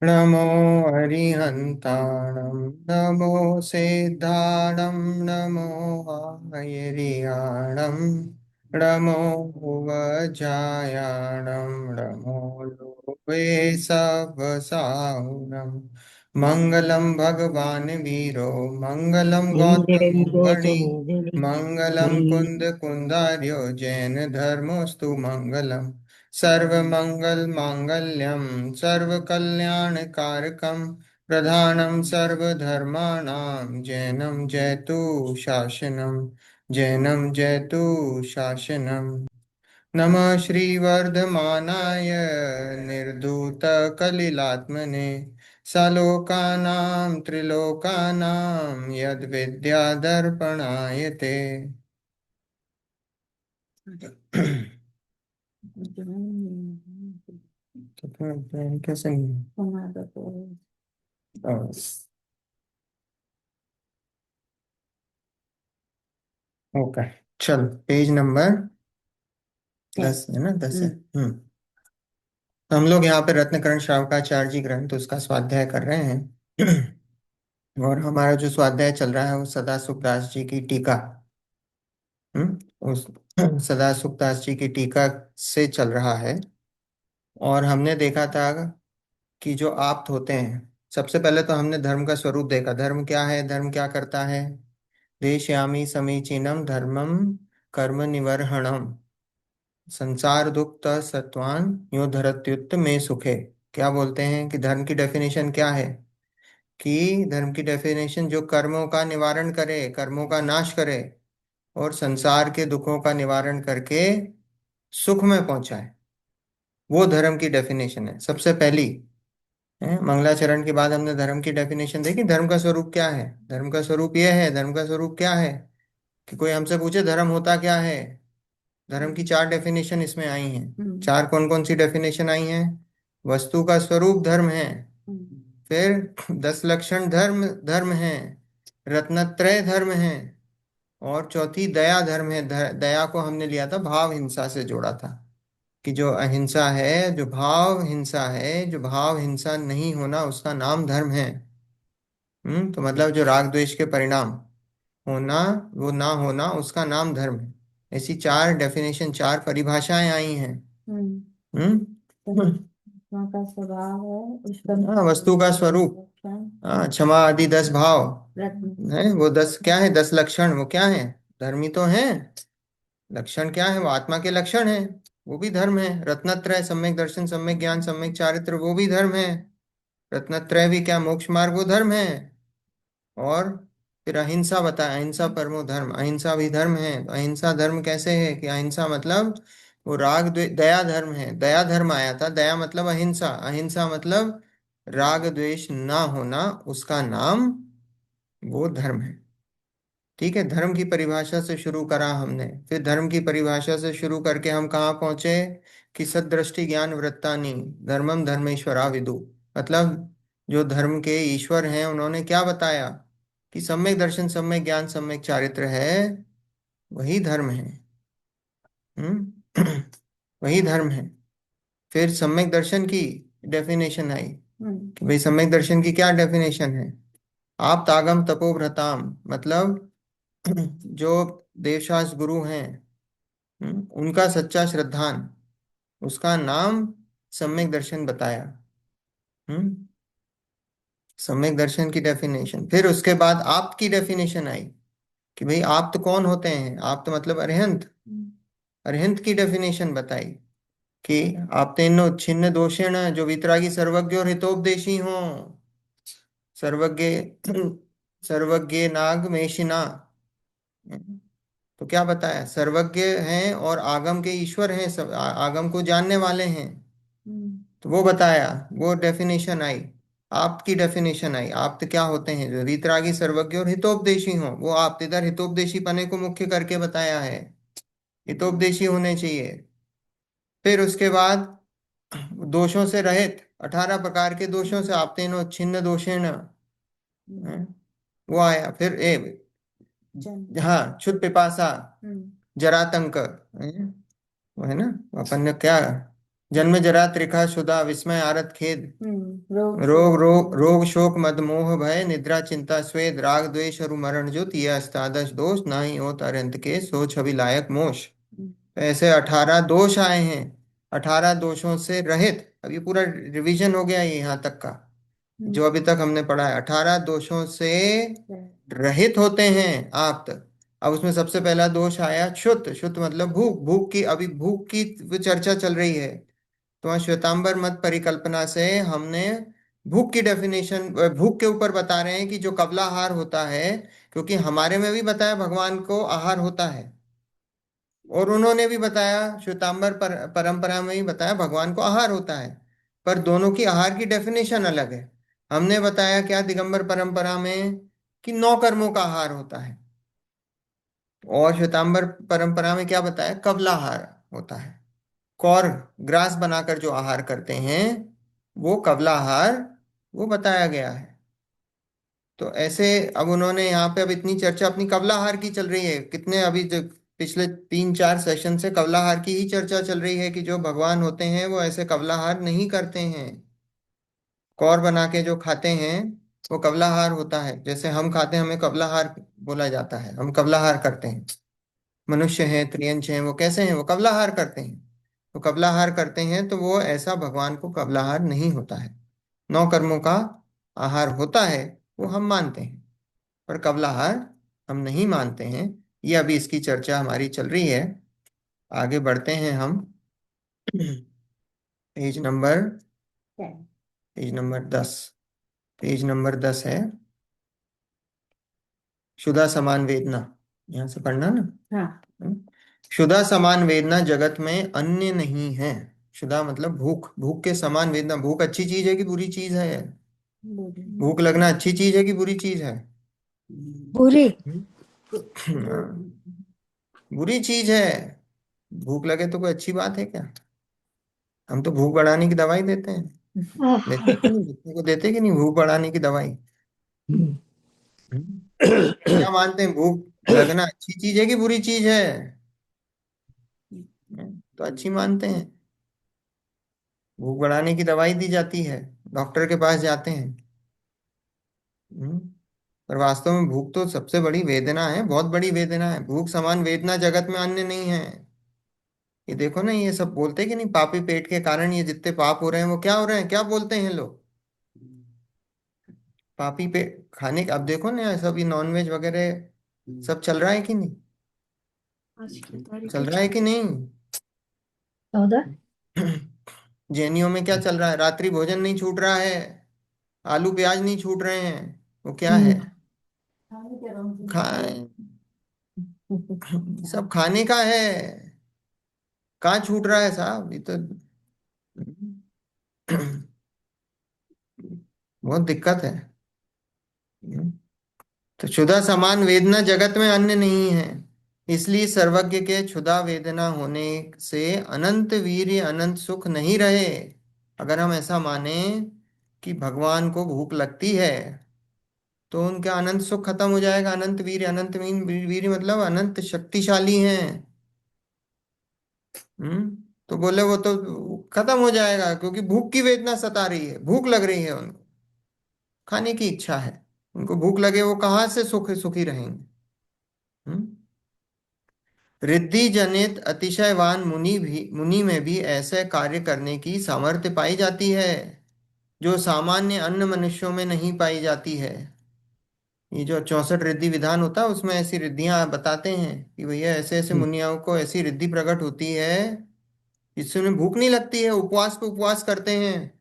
नमो हरिहन्ताणं नमो सिद्धाणं नमो हयरियाणं नमो वज्रायाणं नमो लोके सवसाहुनं मङ्गलं भगवान् वीरो मङ्गलं गौतमोऽगणि मङ्गलं कुन्दकुन्दार्यो जैन धर्मोऽस्तु मङ्गलम् सर्वमङ्गलमाङ्गल्यं सर्वकल्याणकारकं प्रधानं सर्वधर्माणां जैनं जयतु शासनम् नमः श्रीवर्धमानाय निर्धूतकलिलात्मने सलोकानां त्रिलोकानां यद्विद्यादर्पणाय ते तो फिर कैसे ओके। चल, पेज नंबर 10 है ना, 10 है। तो हम लोग यहाँ पे रत्नकरण श्रावकाचार्य जी ग्रंथ उसका स्वाध्याय कर रहे हैं। और हमारा जो स्वाध्याय चल रहा है वो सदा सुखदास जी की टीका। उस सदा सुखदास जी की टीका से चल रहा है। और हमने देखा था कि जो आप्त होते हैं, सबसे पहले तो हमने धर्म का स्वरूप देखा। धर्म क्या है, धर्म क्या करता है। देशयामी समीचीनम धर्मम कर्म निवर्हणम संसार दुख सत्वान यो धरत्युत में सुखे। क्या बोलते हैं कि धर्म की डेफिनेशन क्या है। कि धर्म की डेफिनेशन जो कर्मों का निवारण करे, कर्मों का नाश करे और संसार के दुखों का निवारण करके सुख में पहुंचाए, वो धर्म की डेफिनेशन है सबसे पहली। मंगलाचरण के बाद हमने धर्म की डेफिनेशन देखी। धर्म का स्वरूप क्या है। धर्म का स्वरूप यह है, धर्म का स्वरूप क्या है कि कोई हमसे पूछे धर्म होता क्या है। धर्म की 4 डेफिनेशन इसमें आई हैं। 4 कौन कौन सी डेफिनेशन आई हैं। वस्तु का स्वरूप धर्म है। फिर 10 लक्षण धर्म धर्म है। रत्नत्रय धर्म है। और चौथी दया धर्म है। दया को हमने लिया था भाव हिंसा से जोड़ा था कि जो अहिंसा है, जो भाव हिंसा है, जो भाव हिंसा नहीं होना उसका नाम धर्म है। तो मतलब जो राग द्वेष के परिणाम होना, वो ना होना, उसका नाम धर्म है। ऐसी 4 डेफिनेशन, 4 परिभाषाएं आई हैं। वहाँ का स्वभाव है उसका, हाँ, वस्तु का स्वरूप, हाँ, क्षमा आदि 10 भाव है। वो 10 क्या है, 10 लक्षण वो क्या है, धर्मी तो है। लक्षण क्या है, वो आत्मा के लक्षण है, वो भी धर्म है। रत्नत्रय सम्यक दर्शन, सम्यक ज्ञान, सम्यक चारित्र, वो भी धर्म है। रत्नत्रय भी क्या, मोक्ष मार्ग, वो धर्म है। और फिर अहिंसा बताया, अहिंसा परमो धर्म, अहिंसा भी धर्म है। तो अहिंसा धर्म कैसे है कि अहिंसा मतलब वो दया धर्म है। दया धर्म आया था, दया मतलब अहिंसा, अहिंसा मतलब राग द्वेष ना होना, उसका नाम वो धर्म है। ठीक है, धर्म की परिभाषा से शुरू करा हमने। फिर धर्म की परिभाषा से शुरू करके हम कहाँ पहुंचे कि सदृष्टि ज्ञान वृत्तानि धर्मम धर्मेश्वरा विदु। मतलब जो धर्म के ईश्वर हैं उन्होंने क्या बताया कि सम्यक दर्शन, सम्यक ज्ञान, सम्यक चारित्र है, वही धर्म है। वही धर्म है। फिर सम्यक दर्शन की डेफिनेशन आई कि भाई सम्यक दर्शन की क्या डेफिनेशन है। आप तागम तपोभ्रताम मतलब जो देवशास्त्र गुरु हैं, उनका सच्चा श्रद्धान, उसका नाम सम्यक दर्शन बताया। हम्म सम्यक दर्शन की डेफिनेशन। फिर उसके बाद आप्त की डेफिनेशन आई कि भाई आप्त कौन होते हैं। आप्त मतलब अरिहंत। अरिहंत की डेफिनेशन बताई कि आप्तेनो छिन्न दोषेण जो वितरागी सर्वज्ञ और हितोपदेशी हो। सर्वज्ञ सर्वज्ञ नाग मेशिना। तो क्या बताया, सर्वज्ञ हैं और आगम के ईश्वर हैं, सब आगम को जानने वाले हैं। तो वो बताया, वो डेफिनेशन आई। आप्त की डेफिनेशन आई। आप्त क्या होते हैं, जो वीतरागी सर्वज्ञ और हितोपदेशी हो। वो आप्त इधर हितोपदेशी पने को मुख्य करके बताया है, हितोपदेशी होने चाहिए। फिर उसके बाद दोषों से रहित, 18 प्रकार के दोषों से, आप्तेनो छिन्न दोषेण, वो आया। फिर हाँ, क्षुत पिपासा, जरातंक, वो है ना, अपन ने क्या जन्म जरा त्रिखा शुदा विस्मय आरत खेद। रोग रोग शोक रोग मद रोग शोक मद मोह भय निद्रा चिंता स्वेद राग द्वेष और मरण जुत ये अष्टादश दोष नाही होत अरंत के सो छवि लायक मोश। ऐसे 18 दोष आए हैं, 18 दोषों से रहित। अब ये पूरा रिवीजन हो गया ये यहाँ तक का जो अभी तक हमने पढ़ा है। 18 दोषों से रहित होते हैं आप तक। अब उसमें सबसे पहला दोष आया क्षुत। क्षुत मतलब भूख। भूख की, अभी भूख की चर्चा चल रही है। तो वहाँ श्वेतांबर मत परिकल्पना से हमने भूख की डेफिनेशन, भूख के ऊपर बता रहे हैं कि जो कबला आहार होता है, क्योंकि हमारे में भी बताया भगवान को आहार होता है, और उन्होंने भी बताया श्वेतांबर परंपरा में भी बताया भगवान को आहार होता है। पर दोनों की आहार की डेफिनेशन अलग है। हमने बताया क्या दिगंबर परंपरा में कि 9 कर्मों का आहार होता है, और श्वेतांबर परंपरा में क्या बताया, कबला आहार होता है। कौर ग्रास बनाकर जो आहार करते हैं वो कबला आहार, वो बताया गया है। तो ऐसे अब उन्होंने यहाँ पे, अब इतनी चर्चा अपनी कबला आहार की चल रही है, कितने अभी जो पिछले 3-4 सेशन से कबला आहार की ही चर्चा चल रही है कि जो भगवान होते हैं वो ऐसे कबला आहार नहीं करते हैं। कौर बना के जो खाते हैं वो कबला आहार होता है। जैसे हम खाते हैं हमें कबला आहार बोला जाता है, हम कबला आहार करते हैं। मनुष्य हैं, त्रियंच हैं, वो कैसे हैं, वो कबलाहार करते हैं। तो कबलाहार करते हैं तो वो ऐसा भगवान को कबलाहार नहीं होता है। 9 कर्मों का आहार होता है वो हम मानते हैं, पर कबलाहार हम नहीं मानते हैं। ये अभी इसकी चर्चा हमारी चल रही है। आगे बढ़ते हैं हम। Page number page number 10। Page number 10 है शुदा समान वेदना। यहाँ से पढ़ना ना। हाँ। क्षुधा समान वेदना जगत में अन्य नहीं है। क्षुधा मतलब भूख। भूख के समान वेदना। भूख अच्छी चीज है कि बुरी चीज है? भूख लगना अच्छी चीज है कि बुरी चीज है? बुरी। हाँ, बुरी चीज है। भूख लगे तो कोई अच्छी बात है क्या? हम तो भूख बढ़ाने की दवाई देते हैं। देते कि नहीं, बच्चों को देते कि नहीं भूख बढ़ाने की दवाई? क्या मानते हैं, भूख लगना अच्छी चीज है कि बुरी चीज है? तो अच्छी मानते हैं। भूख बढ़ाने की दवाई दी जाती है, डॉक्टर के पास जाते हैं। हम्म, पर वास्तव में भूख तो सबसे बड़ी वेदना है, बहुत बड़ी वेदना है। भूख समान वेदना जगत में अन्य नहीं है। ये देखो ना, ये सब बोलते कि नहीं, पापी पेट के कारण ये जितने पाप हो रहे हैं वो क्या हो रहे हैं, क्या बोलते हैं लोग? पापी पेट खाने अब देखो ना, सब ये नॉनवेज वगैरह सब चल रहा है कि नहीं? चल रहा है कि नहीं? 14। जैनियों में क्या चल रहा है, रात्रि भोजन नहीं छूट रहा है, आलू प्याज नहीं छूट रहे हैं। वो क्या है, खाए सब खाने का है। कहाँ छूट रहा है साहब, ये तो बहुत दिक्कत है। तो क्षुधा समान वेदना जगत में अन्य नहीं है, इसलिए सर्वज्ञ के क्षुधा वेदना होने से अनंत वीर्य अनंत सुख नहीं रहे। अगर हम ऐसा माने कि भगवान को भूख लगती है तो उनका अनंत सुख खत्म हो जाएगा। अनंत वीर्य, अनंत मीन वीर्य मतलब अनंत शक्तिशाली हैं। तो बोले वो तो खत्म हो जाएगा, क्योंकि भूख की वेदना सता रही है, भूख लग रही है उनको, खाने की इच्छा है। उनको भूख लगे वो कहाँ से सुखी रहेंगे? हम्म रिद्धि जनित अतिशयवान मुनि में भी ऐसे कार्य करने की सामर्थ्य पाई जाती है जो सामान्य अन्य मनुष्यों में नहीं पाई जाती है। ये जो 64 रिद्धि विधान होता है उसमें ऐसी रिद्धियां बताते हैं कि भैया ऐसे ऐसे मुनियों को ऐसी रिद्धि प्रकट होती है जिससे उन्हें भूख नहीं लगती है, उपवास पे उपवास करते हैं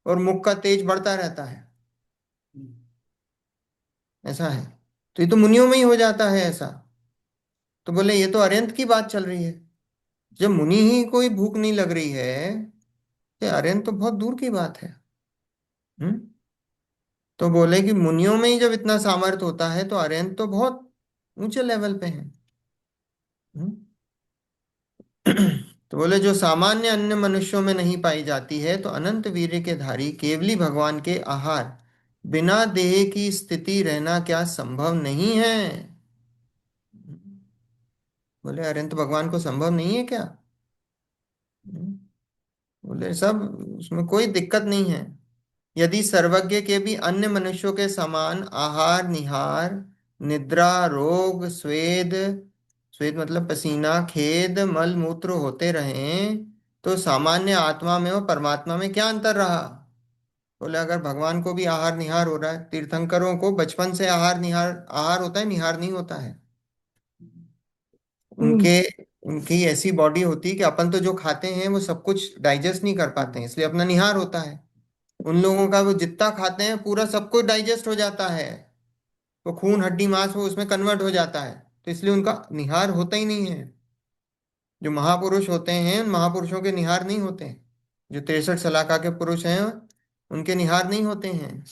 और मुख का तेज बढ़ता रहता है। ऐसा है। तो ये तो मुनियों में ही हो जाता है ऐसा। तो बोले ये तो अरिहंत की बात चल रही है। जब मुनि ही कोई भूख नहीं लग रही है तो अरिहंत तो बहुत दूर की बात है। हम्म तो बोले कि मुनियों में ही जब इतना सामर्थ्य होता है तो अरिहंत तो बहुत ऊंचे लेवल पे है। हम्म तो बोले जो सामान्य अन्य मनुष्यों में नहीं पाई जाती है, तो अनंत वीर्य के धारी केवली भगवान के आहार बिना देह की स्थिति रहना क्या संभव नहीं है? बोले अरिहंत भगवान को संभव नहीं है क्या? हम्म, बोले सब, उसमें कोई दिक्कत नहीं है। यदि सर्वज्ञ के भी अन्य मनुष्यों के समान आहार निहार, निद्रा, रोग, स्वेद, स्वेद मतलब पसीना, खेद, मल मूत्र होते रहें, तो सामान्य आत्मा में और परमात्मा में क्या अंतर रहा? बोले अगर भगवान को भी आहार निहार हो रहा है, तीर्थंकरों को बचपन से आहार निहार, आहार होता है, निहार नहीं होता है। हम्म। उनके उनकी ऐसी बॉडी होती है कि अपन तो जो खाते हैं वो सब कुछ डाइजेस्ट नहीं कर पाते हैं, इसलिए अपना निहार होता है। उन लोगों का वो जितना खाते हैं पूरा सब कुछ डाइजेस्ट हो जाता है, वो खून हड्डी मांस वो उसमें कन्वर्ट हो जाता है, तो इसलिए उनका निहार होता ही नहीं है। जो महापुरुष होते हैं उन महापुरुषों के निहार नहीं होते हैं। जो 63 सलाका के पुरुष हैं उनके निहार नहीं होते हैं।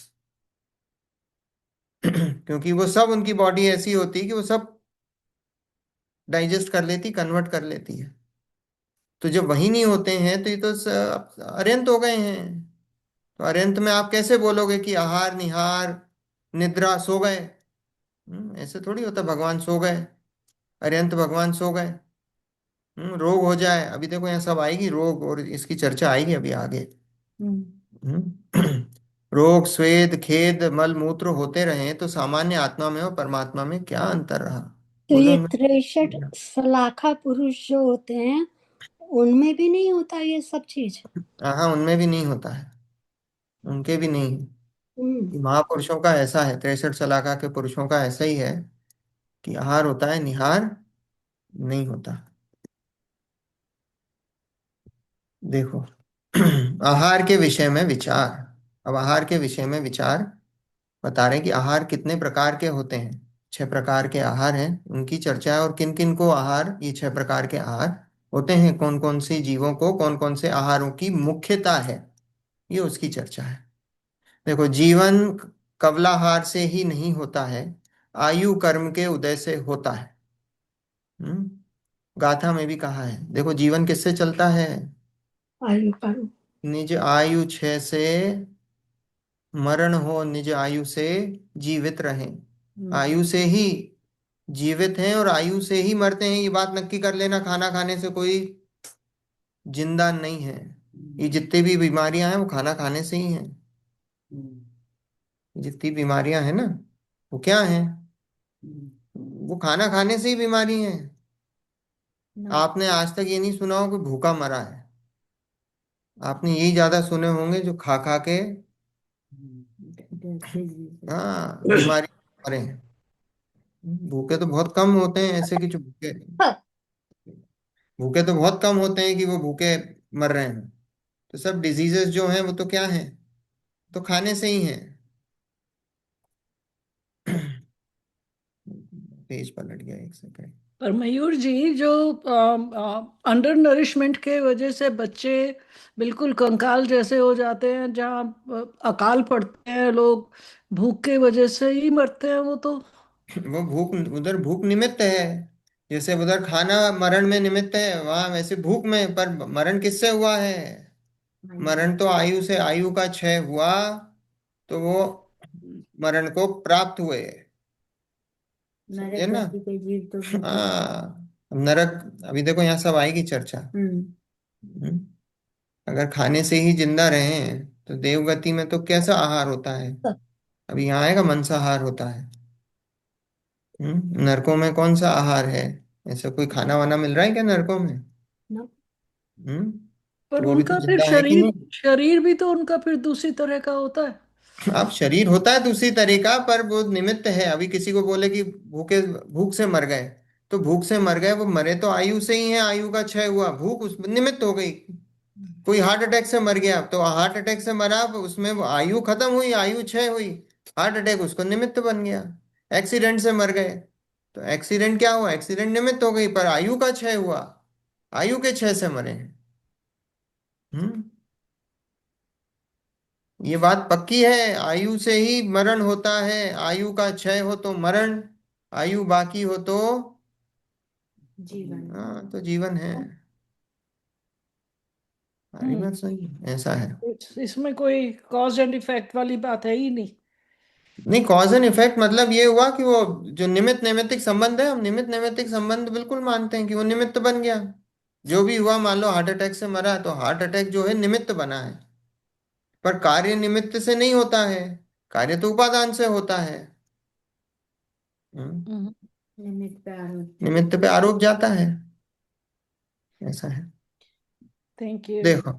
क्योंकि वो सब, उनकी बॉडी ऐसी होती है कि वो सब डाइजेस्ट कर लेती, कन्वर्ट कर लेती है। तो जब वही नहीं होते हैं तो ये तो अत्यंत हो गए हैं। तो अरिहंत में आप कैसे बोलोगे कि आहार निहार, निद्रा, सो गए? ऐसे थोड़ी होता भगवान सो गए, अरिहंत भगवान सो गए। रोग हो जाए, अभी देखो यहाँ सब आएगी रोग, और इसकी चर्चा आएगी अभी आगे। हम्म। रोग, स्वेद, खेद, मल मूत्र होते रहे, तो सामान्य आत्मा में और परमात्मा में क्या अंतर रहा? तो बोलो ये उनमें। 63 सलाखा पुरुष जो होते हैं, उनमें भी नहीं होता ये सब चीज? हाँ, उनमें भी नहीं होता है, उनके भी नहीं है। हम्म। कि महापुरुषों का ऐसा है, 63 सलाखा के पुरुषों का ऐसा ही है कि आहार होता है, निहार नहीं होता। देखो, आहार के विषय में विचार। अब आहार के विषय में विचार बता रहे हैं कि आहार कितने प्रकार के होते हैं। 6 प्रकार के आहार हैं, उनकी चर्चा है, और किन किन को आहार, ये 6 प्रकार के आहार होते हैं, कौन कौन सी जीवों को कौन कौन से आहारों की मुख्यता है, ये उसकी चर्चा है। देखो, जीवन कवलाहार से ही नहीं होता है, आयु कर्म के उदय से होता है। हम्म गाथा में भी कहा है, देखो जीवन किससे चलता है? आयु पर। निज आयु 6 से मरण हो, निज आयु से जीवित रहें। आयु से ही जीवित हैं और आयु से ही मरते हैं, ये बात नक्की कर लेना। खाना खाने से कोई जिंदा नहीं है। ये जितनी भी बीमारियां हैं वो खाना खाने से ही हैं। जितनी बीमारियां हैं ना, वो क्या हैं? वो खाना खाने से ही बीमारी हैं। आपने आज तक ये नहीं सुना हो कि भूखा मरा है। आपने यही ज्यादा सुने होंगे जो खा खा के, हाँ, बीमारी मरे हैं। भूखे तो बहुत कम होते हैं ऐसे कि जो भूखे, भूखे तो बहुत कम होते हैं कि वो भूखे मर रहे हैं। तो सब डिजीजेस जो हैं वो तो क्या हैं? तो खाने से ही हैं। पेज पलट गया, एक सेकंड। पर मयूर जी, जो अंडर नरिशमेंट के वजह से बच्चे बिल्कुल कंकाल जैसे हो जाते हैं, जहाँ अकाल पड़ते हैं लोग, भूख के वजह से ही मरते हैं वो तो। वो भूख, उधर भूख निमित्त है। जैसे उधर खाना मरण में निमित्त है, वहां वैसे भूख में, पर मरण किससे हुआ है? मरण तो आयु से, आयु का क्षय हुआ, तो वो मरण को प्राप्त हुए। समझे नरक ना? जाति के जीव तो भूखे। हाँ, अब नरक, अभी देखो यहाँ सब आएगी चर्चा। हम्म। हम्म, अगर खाने से ही जिंदा रहे तो देवगति में तो कैसा आहार होता है? अभी यहाँ आएगा, मांसाहार होता है। नरकों में कौन सा आहार है? ऐसा कोई खाना वाना मिल रहा है क्या नरकों में? ना। हम्म तो पर वो भी तो उनका फिर जिंदा है कि शरीर, नहीं? शरीर भी तो उनका फिर दूसरी तरह का होता है। अब शरीर होता है दूसरी तरह का, पर वो निमित्त है। अभी किसी को बोले कि भूखे, भूख से मर गए, तो भूख से मर गए, वो मरे तो आयु से ही है, आयु का क्षय हुआ, भूख उस निमित्त हो गई। कोई हार्ट अटैक से मर गया, तो हार्ट अटैक से मरा, उसमें वो आयु खत्म हुई, आयु क्षय हुई, हार्ट अटैक उसको निमित्त बन गया। एक्सीडेंट से मर गए, तो एक्सीडेंट क्या हुआ? एक्सीडेंट निमित्त हो गई, पर आयु का क्षय हुआ, आयु के क्षय से मरे हैं। हम्म ये बात पक्की है, आयु से ही मरण होता है। आयु का क्षय हो तो मरण, आयु बाकी हो तो, जीवन। हाँ, तो जीवन है। हमारी हम्म। बात सही है, ऐसा है। इसमें कोई कॉज एंड इफेक्ट वाली बात है ही नहीं। नहीं, कॉज एंड इफेक्ट मतलब ये हुआ कि वो जो निमित्त नैमित्तिक संबंध है, हम निमित्त नैमित्तिक संबंध बिल्कुल मानते हैं कि वो निमित्त बन गया। जो भी हुआ, मान लो हार्ट अटैक से मरा, तो हार्ट अटैक जो है निमित्त बना है, पर कार्य निमित्त से नहीं होता है, कार्य तो उपादान से होता है। हम्म, हम्म। निमित्त पे आरोप जाता है, ऐसा है। Thank you. देखो,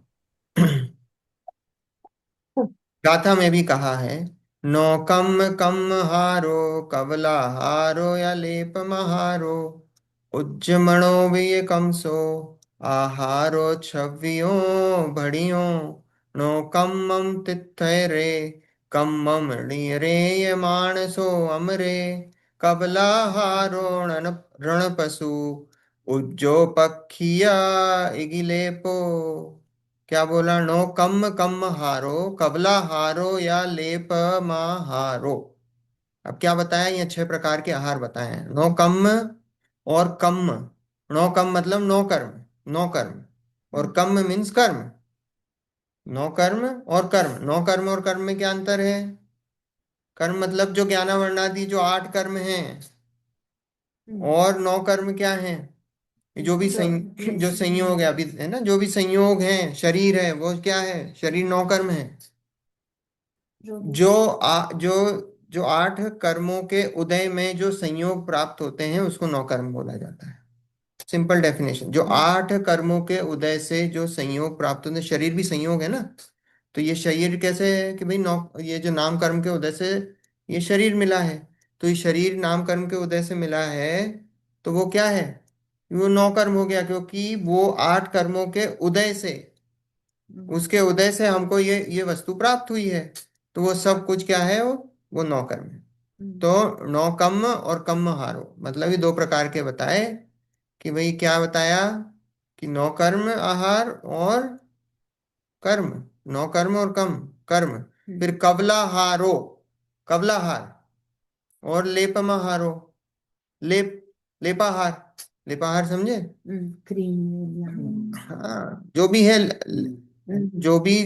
गाथा में भी कहा है, नो कम कम हारो, कवला हारो या लेप महारो, उज्जमणो भी कमसो, आहारो छवियो भड़ियो, नो कम्मम तिथय रे, कम्मम रे ये मानसो अमरे, कबला हारो रण पशु, उज्जो पक्षिया इगिलेपो। क्या बोला? नो कम कम हारो, कबला हारो या लेप हारो। अब क्या बताया? ये 6 प्रकार के आहार बताए हैं। नो कम और कम। नो कम मतलब नो कर्म, नो कर्म, और कम मीन्स कर्म। नो कर्म और कर्म, नो कर्म और कर्म में क्या अंतर है? कर्म मतलब जो ज्ञानावरणादि जो 8 कर्म हैं, और 9 कर्म क्या है? जो भी जो संयोग है, अभी है ना, जो भी संयोग है, शरीर है, वो क्या है? शरीर 9 कर्म है। जो जो जो 8 कर्मों के उदय में जो संयोग प्राप्त होते हैं, उसको 9 कर्म बोला जाता है। सिंपल डेफिनेशन, जो 8 कर्मों के उदय से जो संयोग प्राप्त होते हैं, शरीर भी संयोग है ना। तो ये शरीर कैसे है कि भाई, नौ, ये जो नाम कर्म के उदय से ये शरीर मिला है, तो ये शरीर नाम कर्म के उदय से मिला है, तो वो क्या है? वो 9 कर्म हो गया, क्योंकि वो 8 कर्मों के उदय से, उसके उदय से हमको ये वस्तु प्राप्त हुई है। तो वो सब कुछ क्या है? वो 9 कर्म है। तो 9 कम और कम हारो, मतलब ये 2 प्रकार के बताए। कि भाई क्या बताया? कि 9 कर्म आहार और कर्म, 9 कर्म और कम कर्म। फिर कबला हारो, कबला हार, और लेपमा हारो, लेप, लेपाहार, लेपाहार समझे? हाँ, जो भी है, जो भी।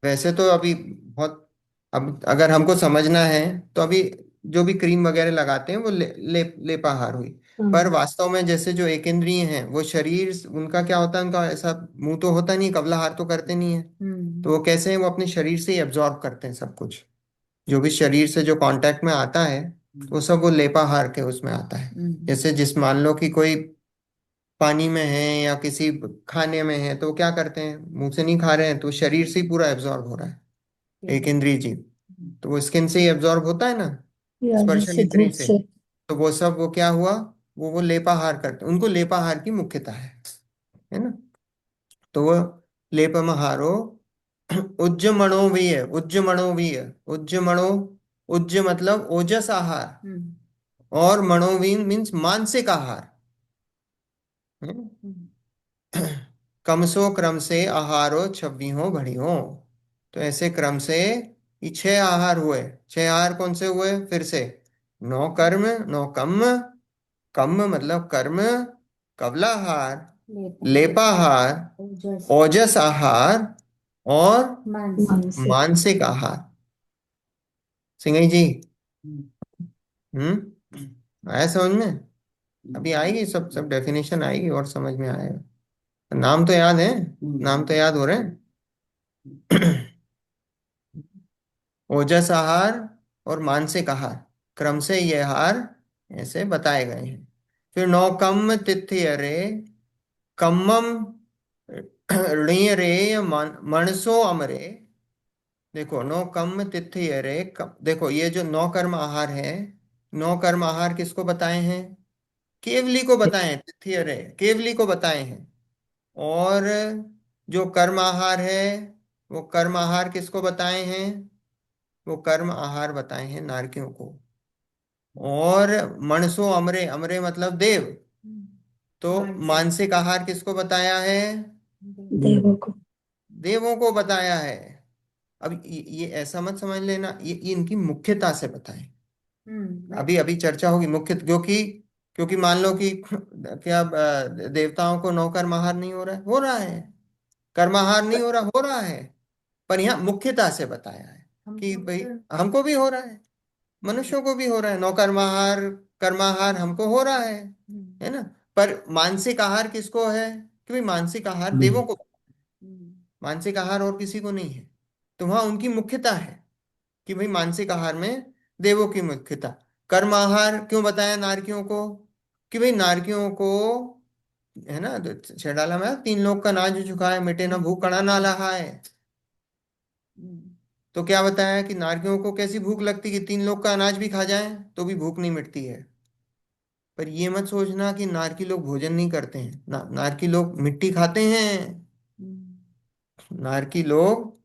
वैसे तो अभी बहुत, अब अगर हमको समझना है तो अभी जो भी क्रीम वगैरह लगाते हैं वो लेपाहार हुई। पर वास्तव में जैसे जो एक इंद्रिय हैं, वो शरीर, उनका क्या होता है? उनका ऐसा मुंह तो होता नहीं, कबलाहार तो करते नहीं है। तो वो कैसे हैं? वो अपने शरीर से ही एब्जॉर्ब करते हैं सब कुछ, जो भी शरीर से जो कांटेक्ट में आता है, वो सब वो लेपाहार के उसमें आता है। जैसे जिस मान लो कि कोई पानी में है या किसी खाने में है, तो वो क्या करते हैं? मुंह से नहीं खा रहे हैं, तो शरीर से ही पूरा एब्जॉर्ब हो रहा है। एक इंद्रिय जीव, तो वो स्किन से ही एब्जॉर्ब होता है ना, या स्पर्शन जैसे इंद्रिय धूप से। से। तो वो सब वो क्या हुआ? वो लेपाहार करते, उनको लेपाहार की मुख्यता है ना। तो वो लेपमहारो, उज्जमणो भी है, उज्जमणो भी है, उज्जमणो, उज्ज मतलब ओजस आहार, और मनोवीन मीन्स मानसिक आहार। हम्म? कमसो क्रम से आहारो छब्बीहों घड़ियों। तो ऐसे क्रम से ये 6 आहार हुए। 6 आहार कौन से हुए? फिर से, 9 कर्म, 9 कम, कम मतलब कर्म, कबलाहार, लेपाहार, ओजस आहार, और मानसिक। मानसिक आहार। सिंगाई जी, आया समझ में? अभी आएगी, सब सब डेफिनेशन आएगी और समझ में आएगा। नाम तो याद है, नाम तो याद हो रहे हैं। ओजस आहार और मानसिक आहार, क्रम से ये आहार ऐसे बताए गए हैं। फिर 9 कम तिथि अरे, कम्मम ऋण रे मणसो अमरे। देखो, 9 कम तिथि अरे, देखो ये जो 9 कर्म आहार है, 9 कर्म आहार किसको बताए हैं? केवली को बताए हैं, तिथि अरे केवली को बताए हैं। और जो कर्म आहार है, वो कर्म आहार किसको बताए हैं? वो कर्म आहार बताए हैं नारकियों को। और मणसो अमरे, अमरे मतलब देव। तो मानसिक आहार किसको बताया है? देवों को। देवों को बताया है। अब ये ऐसा मत समझ लेना, ये इनकी मुख्यता से बताएं। अभी अभी चर्चा होगी मुख्य, क्योंकि क्योंकि मान लो कि क्या देवताओं को 9 कर्म आहार नहीं हो रहा है? हो रहा है। कर्माहार नहीं हो रहा है। पर यहाँ मुख्यता से बताया है कि भाई हमको भी हो रहा है, मनुष्यों को भी हो रहा है। 9 कर्माहार, कर्माहार हमको हो रहा है ना। पर मानसिक आहार किसको है कि भाई मानसिक आहार देवों को, मानसिक आहार और किसी को नहीं है। तो वहां उनकी मुख्यता है कि भाई मानसिक आहार में देवों की मुख्यता। कर्म आहार क्यों बताया नारकियों को कि भाई नारकियों को, है ना, तो छेड़ाला में तीन लोग का नाज झुकाए मिटे ना भूख कड़ा ना लहाए। तो क्या बताया कि नारकियों को कैसी भूख लगती कि तीन लोग का अनाज भी खा जाए तो भी भूख नहीं मिटती है। पर ये मत सोचना कि नारकी लोग भोजन नहीं करते हैं, नारकी लोग मिट्टी खाते हैं। नारकी लोग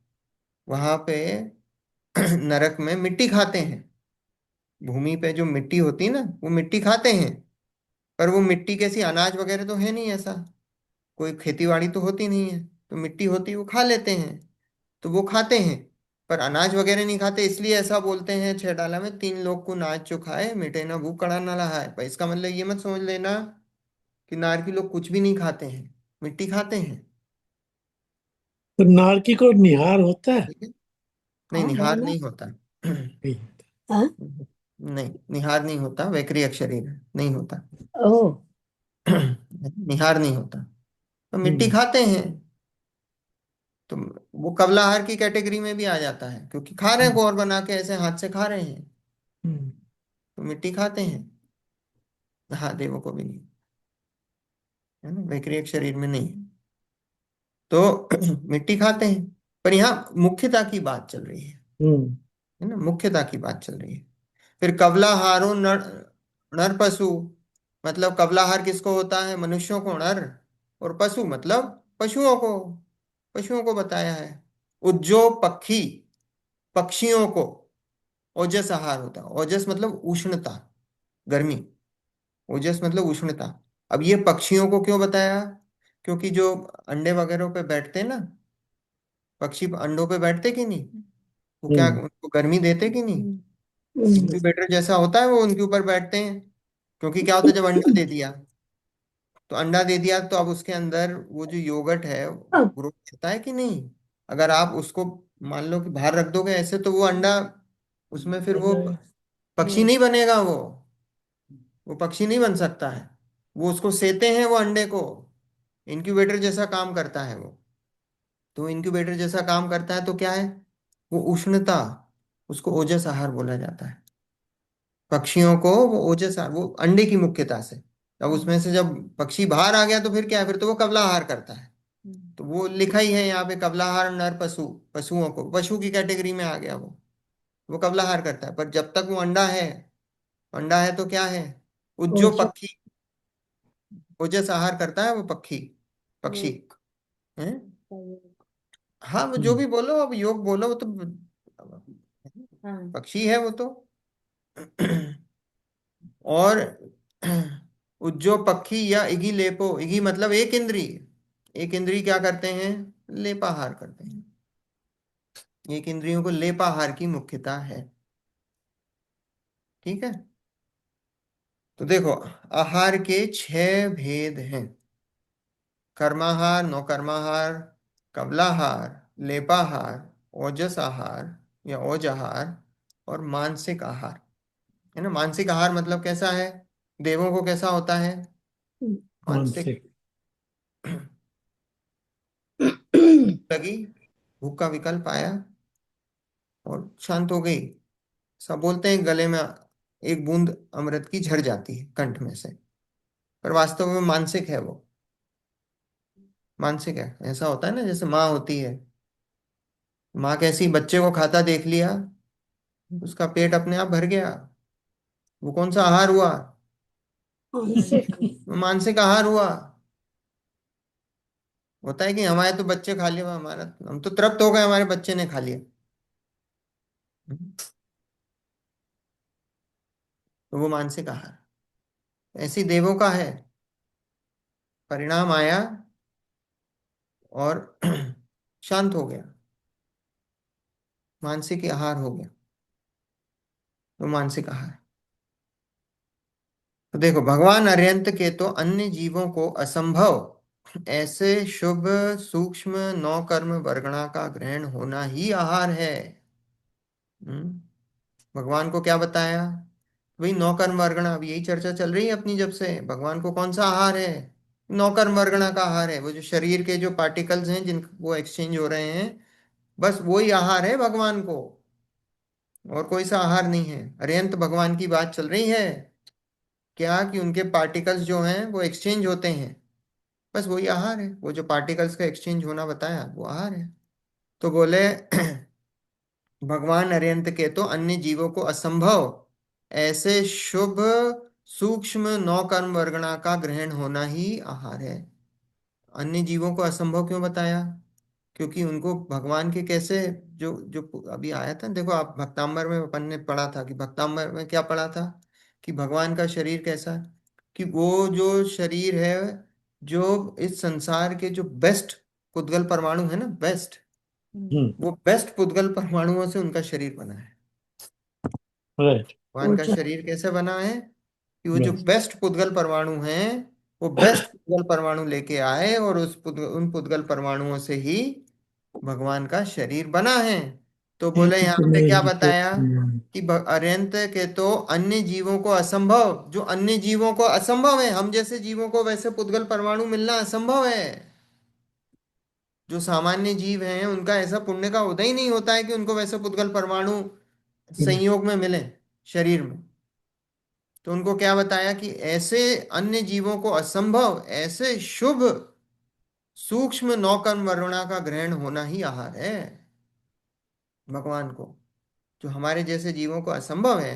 वहां पे नरक में मिट्टी खाते हैं। भूमि पे जो मिट्टी होती है ना वो मिट्टी खाते हैं। पर वो मिट्टी कैसी, अनाज वगैरह तो है नहीं ऐसा, कोई खेती बाड़ी तो होती नहीं है, तो मिट्टी होती वो खा लेते हैं, तो वो खाते हैं। पर अनाज वगैरह नहीं खाते, इसलिए ऐसा बोलते हैं छह डाला में तीन लोग को नाच जो खाए मिटे ना भूख कड़ा ना रहा है। पर इसका मतलब ये मत समझ लेना कि नारकी लोग कुछ भी नहीं खाते हैं, मिट्टी खाते हैं। तो नारकी को निहार होता है? ठीक है। नहीं, हाँ निहार बोलो। नहीं होता। नहीं। हाँ। नहीं, निहार नहीं होता, वैक्रिय शरीर है, नहीं होता। ओ। निहार नहीं होता। तो मिट्टी हम्म। खाते हैं, तो वो कबलाहार की कैटेगरी में भी आ जाता है क्योंकि खा रहे हैं गोर बना के ऐसे हाथ से खा रहे हैं, हम्म। तो मिट्टी खाते हैं। हाँ, देवों को भी नहीं, है ना, वैक्रिय शरीर में नहीं। तो मिट्टी खाते हैं। पर यहाँ मुख्यता की बात चल रही हम्म। है ना, मुख्यता की बात चल रही है। फिर कबलाहारो नर, नर पशु, मतलब कबलाहार किसको होता है, मनुष्यों को नर, और पशु मतलब पशुओं को, पशुओं को बताया है। उज्जो पक्षी, पक्षियों को ओजस आहार होता है। ओजस मतलब उष्णता, गर्मी। ओजस मतलब उष्णता। अब ये पक्षियों को क्यों बताया, क्योंकि जो अंडे वगैरह पे बैठते हैं ना, पक्षी अंडों पे बैठते कि नहीं, वो क्या हम्म। उनको गर्मी देते कि नहीं। हम्म। इंक्यूबेटर जैसा होता है वो, उनके ऊपर बैठते हैं। क्योंकि क्या होता है जब अंडा दे दिया, तो अंडा दे दिया तो अब उसके अंदर वो जो योगर्ट है ग्रो करता है कि नहीं। अगर आप उसको मान लो कि बाहर रख दोगे ऐसे, तो वो अंडा, उसमें फिर वो पक्षी नहीं बनेगा। वो पक्षी नहीं बन सकता है। वो उसको सेते हैं वो अंडे को, इंक्यूबेटर जैसा काम करता है वो। तो इंक्यूबेटर जैसा काम करता है तो क्या है, वो उष्णता, उसको ओजस आहार बोला जाता है। पक्षियों को वो ओजस आहार, वो अंडे की मुख्यता से। अब उसमें से जब पक्षी बाहर आ गया तो फिर क्या है, फिर तो वो कबला आहार करता है। तो वो लिखा ही है यहाँ पे, कबला आहार नर पशु, पशुओं को, पशु की कैटेगरी में आ गया वो कबला आहार करता है। पर जब तक वो अंडा है, अंडा है तो क्या है, उज्जो ओजो। पक्षी, ओजस आहार करता है वो पक्षी, पक्षी है। हाँ, वो जो हम्म। भी बोलो, अब योग बोलो, वो तो पक्षी है वो तो। और उज्जो पक्षी या इगी लेपो, इगी मतलब एक इंद्री, एक इंद्री क्या करते हैं, लेपाहार करते हैं। एक इंद्रियों को लेपाहार की मुख्यता है। ठीक है। तो देखो, आहार के छह भेद हैं। कर्माहार, नौकर्माहार, कबलाहार, लेपाहार, ओजस आहार या ओजहार, और मानसिक आहार। है ना, मानसिक आहार मतलब कैसा है, देवों को कैसा होता है, मानसिक। मानसिक। लगी, भूख का विकल्प आया और शांत हो गई। सब बोलते हैं गले में एक बूंद अमृत की झड़ जाती है कंठ में से, पर वास्तव में मानसिक है वो, मानसिक है। ऐसा होता है ना, जैसे माँ होती है, माँ कैसी, बच्चे को खाता देख लिया, उसका पेट अपने आप भर गया, वो कौन सा आहार हुआ, मानसिक। वो मानसिक आहार हुआ। होता है कि हमारे तो बच्चे खा लिया, हमारा, हम तो तृप्त हो गए, हमारे बच्चे ने खा लिया। तो वो मानसिक आहार ऐसी देवों का है। परिणाम आया और शांत हो गया, मानसिक आहार हो गया, तो मानसिक आहार। तो देखो, भगवान अर्यंत के तो अन्य जीवों को असंभव ऐसे शुभ सूक्ष्म नौ कर्म वर्गणा का ग्रहण होना ही आहार है। हम्म, भगवान को क्या बताया वही नौकर्म वर्गणा, अब यही चर्चा चल रही है अपनी जब से। भगवान को कौन सा आहार है? नौकर्म वर्गणा का आहार है। वो जो शरीर के जो पार्टिकल्स हैं जिन वो एक्सचेंज हो रहे हैं, बस वही आहार है भगवान को, और कोई सा आहार नहीं है। अरिहंत भगवान की बात चल रही है क्या, कि उनके पार्टिकल्स जो हैं वो एक्सचेंज होते हैं, बस वही आहार है। वो जो पार्टिकल्स का एक्सचेंज होना बताया वो आहार है। तो बोले भगवान अरिहंत के तो अन्य जीवों को असंभव ऐसे शुभ सूक्ष्म नौकर्म वर्गणा का ग्रहण होना ही आहार है। अन्य जीवों को असंभव क्यों बताया? क्योंकि उनको भगवान के कैसे, जो जो अभी आया था देखो, आप भक्तांबर में अपन ने पढ़ा था, कि भक्तांबर में क्या पढ़ा था, कि भगवान का शरीर कैसा है, कि वो जो शरीर है, जो इस संसार के जो बेस्ट पुद्गल परमाणु है ना, बेस्ट, हम्म। वो बेस्ट पुद्गल परमाणुओं से उनका शरीर बना है। राइट। भगवान का ऊर्जा। शरीर कैसे बना है, कि वो जो बस। बेस्ट पुद्गल परमाणु हैं, वो बेस्ट पुद्गल परमाणु लेके आए, और उन पुद्गल परमाणुओं से ही भगवान का शरीर बना है। तो बोले एक यहाँ पे क्या मिनट। बताया, कि अरिहंत के तो अन्य जीवों को असंभव, जो अन्य जीवों को असंभव है, हम जैसे जीवों को वैसे पुद्गल परमाणु मिलना असंभव है। जो सामान्य जीव हैं उनका ऐसा पुण्य का उदय ही नहीं होता है कि उनको वैसे पुद्गल परमाणु संयोग में मिले शरीर में। तो उनको क्या बताया, कि ऐसे अन्य जीवों को असंभव ऐसे शुभ सूक्ष्म नौकर्म वरुणा का ग्रहण होना ही आहार है भगवान को। जो हमारे जैसे जीवों को असंभव है,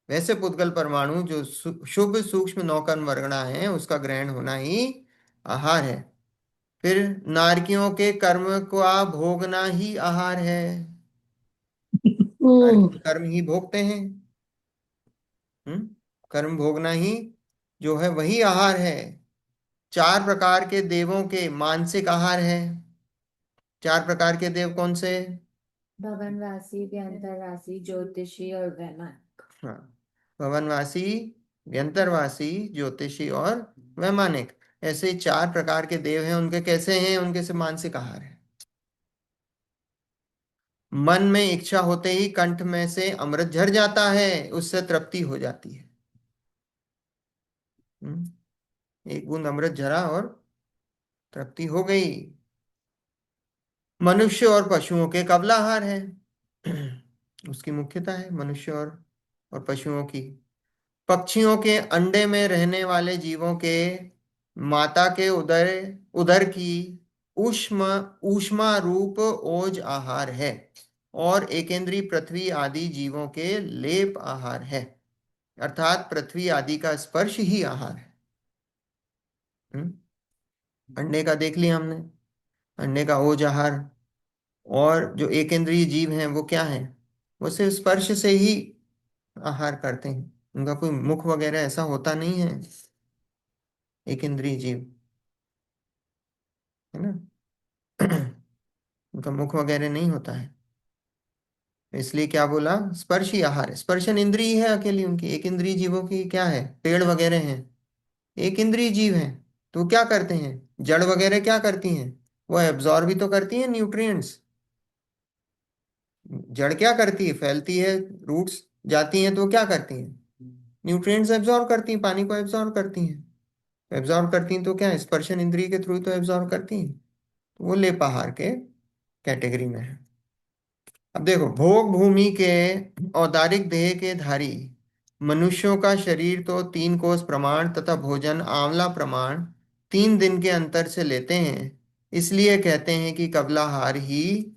वैसे पुद्गल परमाणु जो शुभ सूक्ष्म नौकर्म वर्गणा है, उसका ग्रहण होना ही आहार है। फिर नारकियों के कर्म का भोगना ही आहार है। हम्म। नारकी कर्म ही भोगते हैं। कर्म भोगना ही जो है वही आहार है। चार प्रकार के देवों के मानसिक आहार है। चार प्रकार के देव कौन से? भवनवासी, व्यंतरवासी, ज्योतिषी और वैमानिक। हाँ, भवनवासी, व्यंतरवासी, ज्योतिषी और वैमानिक, ऐसे चार प्रकार के देव हैं। उनके कैसे हैं? उनके से मानसिक आहार है। मन में इच्छा होते ही कंठ में से अमृत झर जाता है, उससे तृप्ति हो जाती है। एक बूंद अमृत झरा और तृप्ति हो गई। मनुष्य और पशुओं के कबलाहार है। उसकी मुख्यता है मनुष्य और पशुओं की। पक्षियों के अंडे में रहने वाले जीवों के माता के उदर उदर की ऊष्मा ऊष्मा रूप ओज आहार है, और एकेंद्रीय पृथ्वी आदि जीवों के लेप आहार है। अर्थात पृथ्वी आदि का स्पर्श ही आहार है। हम्म? अंडे का देख लिया हमने, अंडे का ओज आहार। और जो एकेंद्रीय जीव हैं वो क्या है, वो सिर्फ स्पर्श से ही आहार करते हैं। उनका कोई मुख वगैरह ऐसा होता नहीं है, एक इंद्रिय जीव, है ना। उनका मुख वगैरह नहीं होता है। इसलिए क्या बोला, स्पर्श ही आहार है। स्पर्शन इंद्रिय है अकेली उनकी। एक इंद्रिय जीवों की क्या है, पेड़ वगैरह हैं, एक इंद्रिय जीव हैं। तो क्या करते हैं, जड़ वगैरह क्या करती हैं, वो एब्जॉर्ब भी तो करती हैं न्यूट्रिएंट्स। जड़ क्या करती है, फैलती है, रूट्स जाती हैं, तो वो क्या करती हैं, न्यूट्रिएंट्स एब्जॉर्ब करती हैं, पानी को एब्जॉर्ब करती हैं। एब्जॉर्ब करती हैं तो क्या है, स्पर्शन इंद्रिय के थ्रू तो एब्जॉर्ब करती हैं। तो वो लेपाहार के कैटेगरी में है। अब देखो, भोग भूमि के औदारिक देह के धारी मनुष्यों का शरीर तो 3 कोस प्रमाण तथा भोजन आंवला प्रमाण 3 दिन के अंतर से लेते हैं। इसलिए कहते हैं कि कबलाहार ही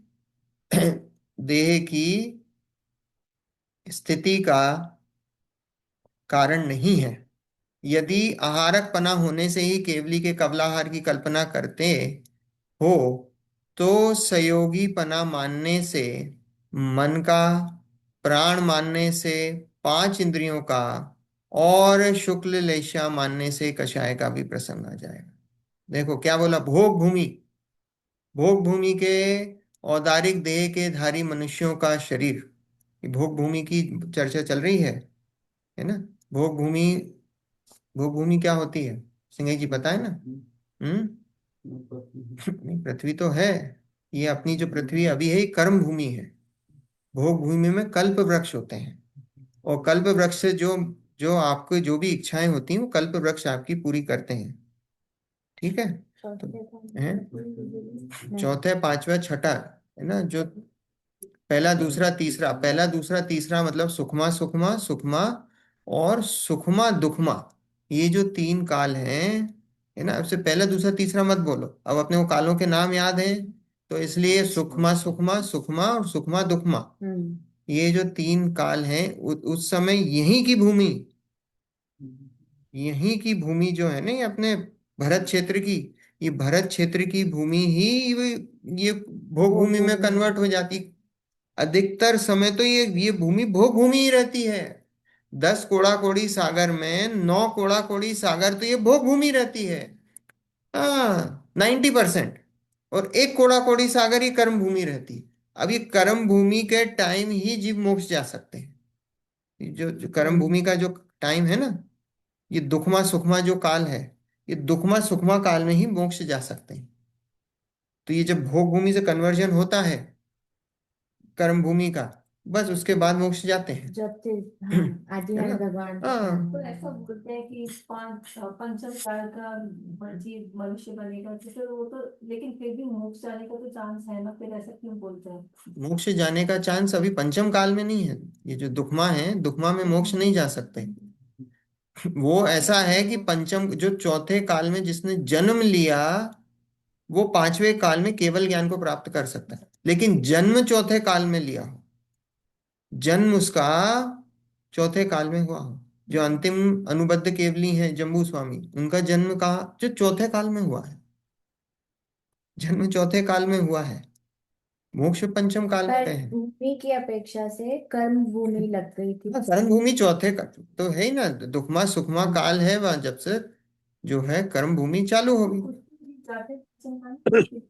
देह की स्थिति का कारण नहीं है। यदि आहारक पना होने से ही केवली के कबलाहार की कल्पना करते हो, तो संयोगी पना मानने से, मन का, प्राण मानने से, 5 इंद्रियों का, और शुक्ल लेशा मानने से कषाय का भी प्रसंग आ जाएगा। देखो क्या बोला, भोग भूमि, भोग भूमि के औदारिक देह के धारी मनुष्यों का शरीर, ये भोग भूमि की चर्चा चल रही है ना। भोग भूमि, भोग भूमि क्या होती है, सिंह जी पता है ना। हम्म। नहीं, पृथ्वी तो है, ये अपनी जो पृथ्वी अभी है ये कर्म भूमि है। भोग भूमि में कल्प वृक्ष होते हैं। और कल्प वृक्ष से जो जो आपको जो भी इच्छाएं होती हैं वो कल्प वृक्ष आपकी पूरी करते हैं। ठीक है। तो है चौथे पांचवा छठा, है ना, जो पहला दूसरा तीसरा, पहला दूसरा तीसरा मतलब सुखमा सुखमा सुखमा और सुखमा दुखमा, ये जो तीन काल हैं, है ना, उससे पहला दूसरा तीसरा मत बोलो, अब अपने को कालों के नाम याद हैं, तो इसलिए सुखमा सुखमा सुखमा और सुखमा दुखमा, ये जो तीन काल हैं उस समय यहीं की भूमि, यहीं की भूमि जो है ना, ये अपने भरत क्षेत्र की, ये भरत क्षेत्र की भूमि ही ये भोग भूमि में कन्वर्ट हो जाती। अधिकतर समय तो ये भूमि भोग भूमि ही रहती है। 10 कोड़ा कोड़ी सागर में 9 कोड़ा कोड़ी सागर तो ये भोग भूमि रहती है। हाँ, 90%। और एक कोड़ा कोड़ी सागर ये कर्म भूमि रहती है। अब ये कर्म भूमि के टाइम ही जीव मोक्ष जा सकते हैं। ये जो कर्म भूमि का जो टाइम है ना, ये दुखमा सुखमा जो काल है, ये दुखमा सुखमा काल में ही मोक्ष जा सकते हैं। तो ये जब भोग भूमि से कन्वर्जन होता है कर्म भूमि का, बस उसके बाद मोक्ष जाते हैं। जब से हाँ आदि है ना। भगवान हाँ, तो ऐसा बोलते हैं कि पंचम काल का जीव मनुष्य बनेगा तो फिर वो तो, लेकिन फिर भी मोक्ष जाने का तो चांस है ना, फिर ऐसा क्यों बोलते हैं? मोक्ष जाने का चांस अभी पंचम काल में नहीं है। ये जो दुखमा है, दुखमा में मोक्ष नहीं जा सकते। वो ऐसा है कि पंचम जो चौथे काल में जिसने जन्म लिया, वो पांचवें काल में केवल ज्ञान को प्राप्त कर सकता है। लेकिन जन्म चौथे काल में लिया हो, जन्म उसका चौथे काल में हुआ हो, जो अंतिम अनुबद्ध केवली हैं जम्बू स्वामी, उनका जन्म कहाँ, जो चौथे काल में हुआ है, जन्म चौथे काल में हुआ है, मोक्ष पंचम काल में पर है। भूमि की अपेक्षा से कर्म भूमि लग गई थी। हाँ, कर्म भूमि चौथे का तो है ही ना, दुखमा सुखमा काल है वहां, जब से जो है कर्म भूमि चालू होगी। जाते पंचम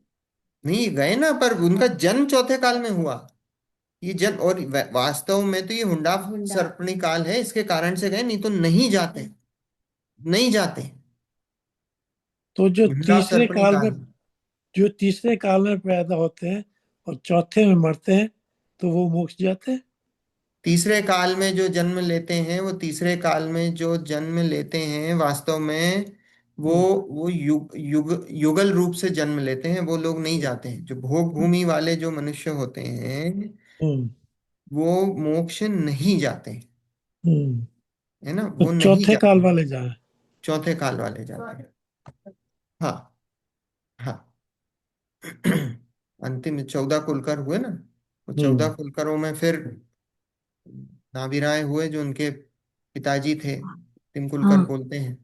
नहीं गए ना, पर उनका जन्म चौथे काल में हुआ। ये जन्म और वास्तव में तो ये हुंडा हुंडा सर्पणी काल है, इसके कारण से गए, नहीं तो नहीं जाते, नहीं जाते। तो जो हुंडा तीसरे सर्पणी काल में काल, जो तीसरे काल में पैदा होते हैं और चौथे में मरते हैं तो वो मोक्ष जाते हैं। तीसरे काल में जो जन्म लेते हैं, वो तीसरे काल में जो जन्म लेते हैं वास्तव में वो हम्म वो युगल रूप से जन्म लेते हैं, वो लोग नहीं जाते हैं। जो भोग भूमि वाले जो मनुष्य होते हैं, हम्म वो मोक्ष नहीं जाते हैं, हम्म। है ना, तो वो नहीं चौथे जाते काल हैं। वाले जाए। चौथे काल वाले जाते हैं। हाँ, हाँ। अंतिम 14 कुलकर हुए ना, वो 14 हम्म कुलकरों में फिर नाभिराय हुए जो उनके पिताजी थे, तिमकुलकर हाँ, बोलते हैं,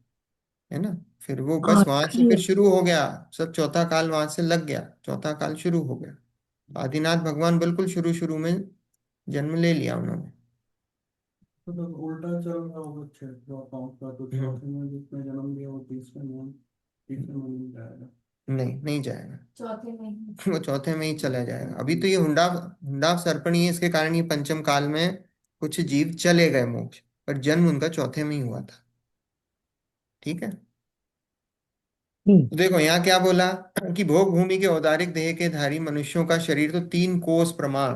है ना। फिर वो बस वहां से आखिरी फिर शुरू हो गया, सब चौथा काल वहां से लग गया, चौथा काल शुरू हो गया। आदिनाथ भगवान बिल्कुल शुरू शुरू में जन्म ले लिया उन्होंने। तो उल्टा चल रहा होगा क्षेत्र अकाउंट का, तो चौथे में जिसने जन्म लिया वो तीसरे में नहीं जाएगा। नहीं, नहीं जाएगा। चौथे में ही। वो चौथे में ही चला जाएगा। अभी तो ये हुंडा हुंडा सर्पणी है, इसके कारण ये पंचम काल में कुछ जीव चले गए मोक्ष, पर जन्म उनका चौथे में ही हुआ था। ठीक है। हम्म तो देखो यहाँ क्या बोला कि भोग भूमि के औदारिक देह के धारी मनुष्यों का शरीर तो 3 कोस प्रमाण,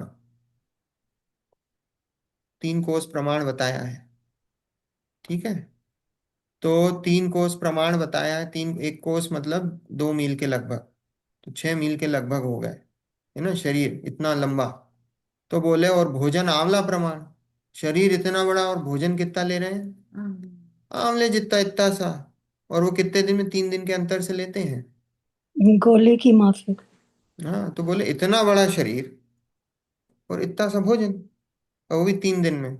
3 कोस प्रमाण बताया है। ठीक है। तो 3 कोस प्रमाण बताया है, तीन, एक कोस मतलब 2 मील के लगभग, तो 6 मील के लगभग हो गए, है ना, शरीर इतना लंबा। तो बोले और भोजन आंवला प्रमाण, शरीर इतना बड़ा और भोजन कितना ले रहे हैं, आंवले जितना, इतना सा। और वो कितने दिन में, 3 दिन के अंतर से लेते हैं। गोले की माफिक। हाँ, तो बोले इतना बड़ा शरीर और इतना सा भोजन, और वो भी 3 दिन में।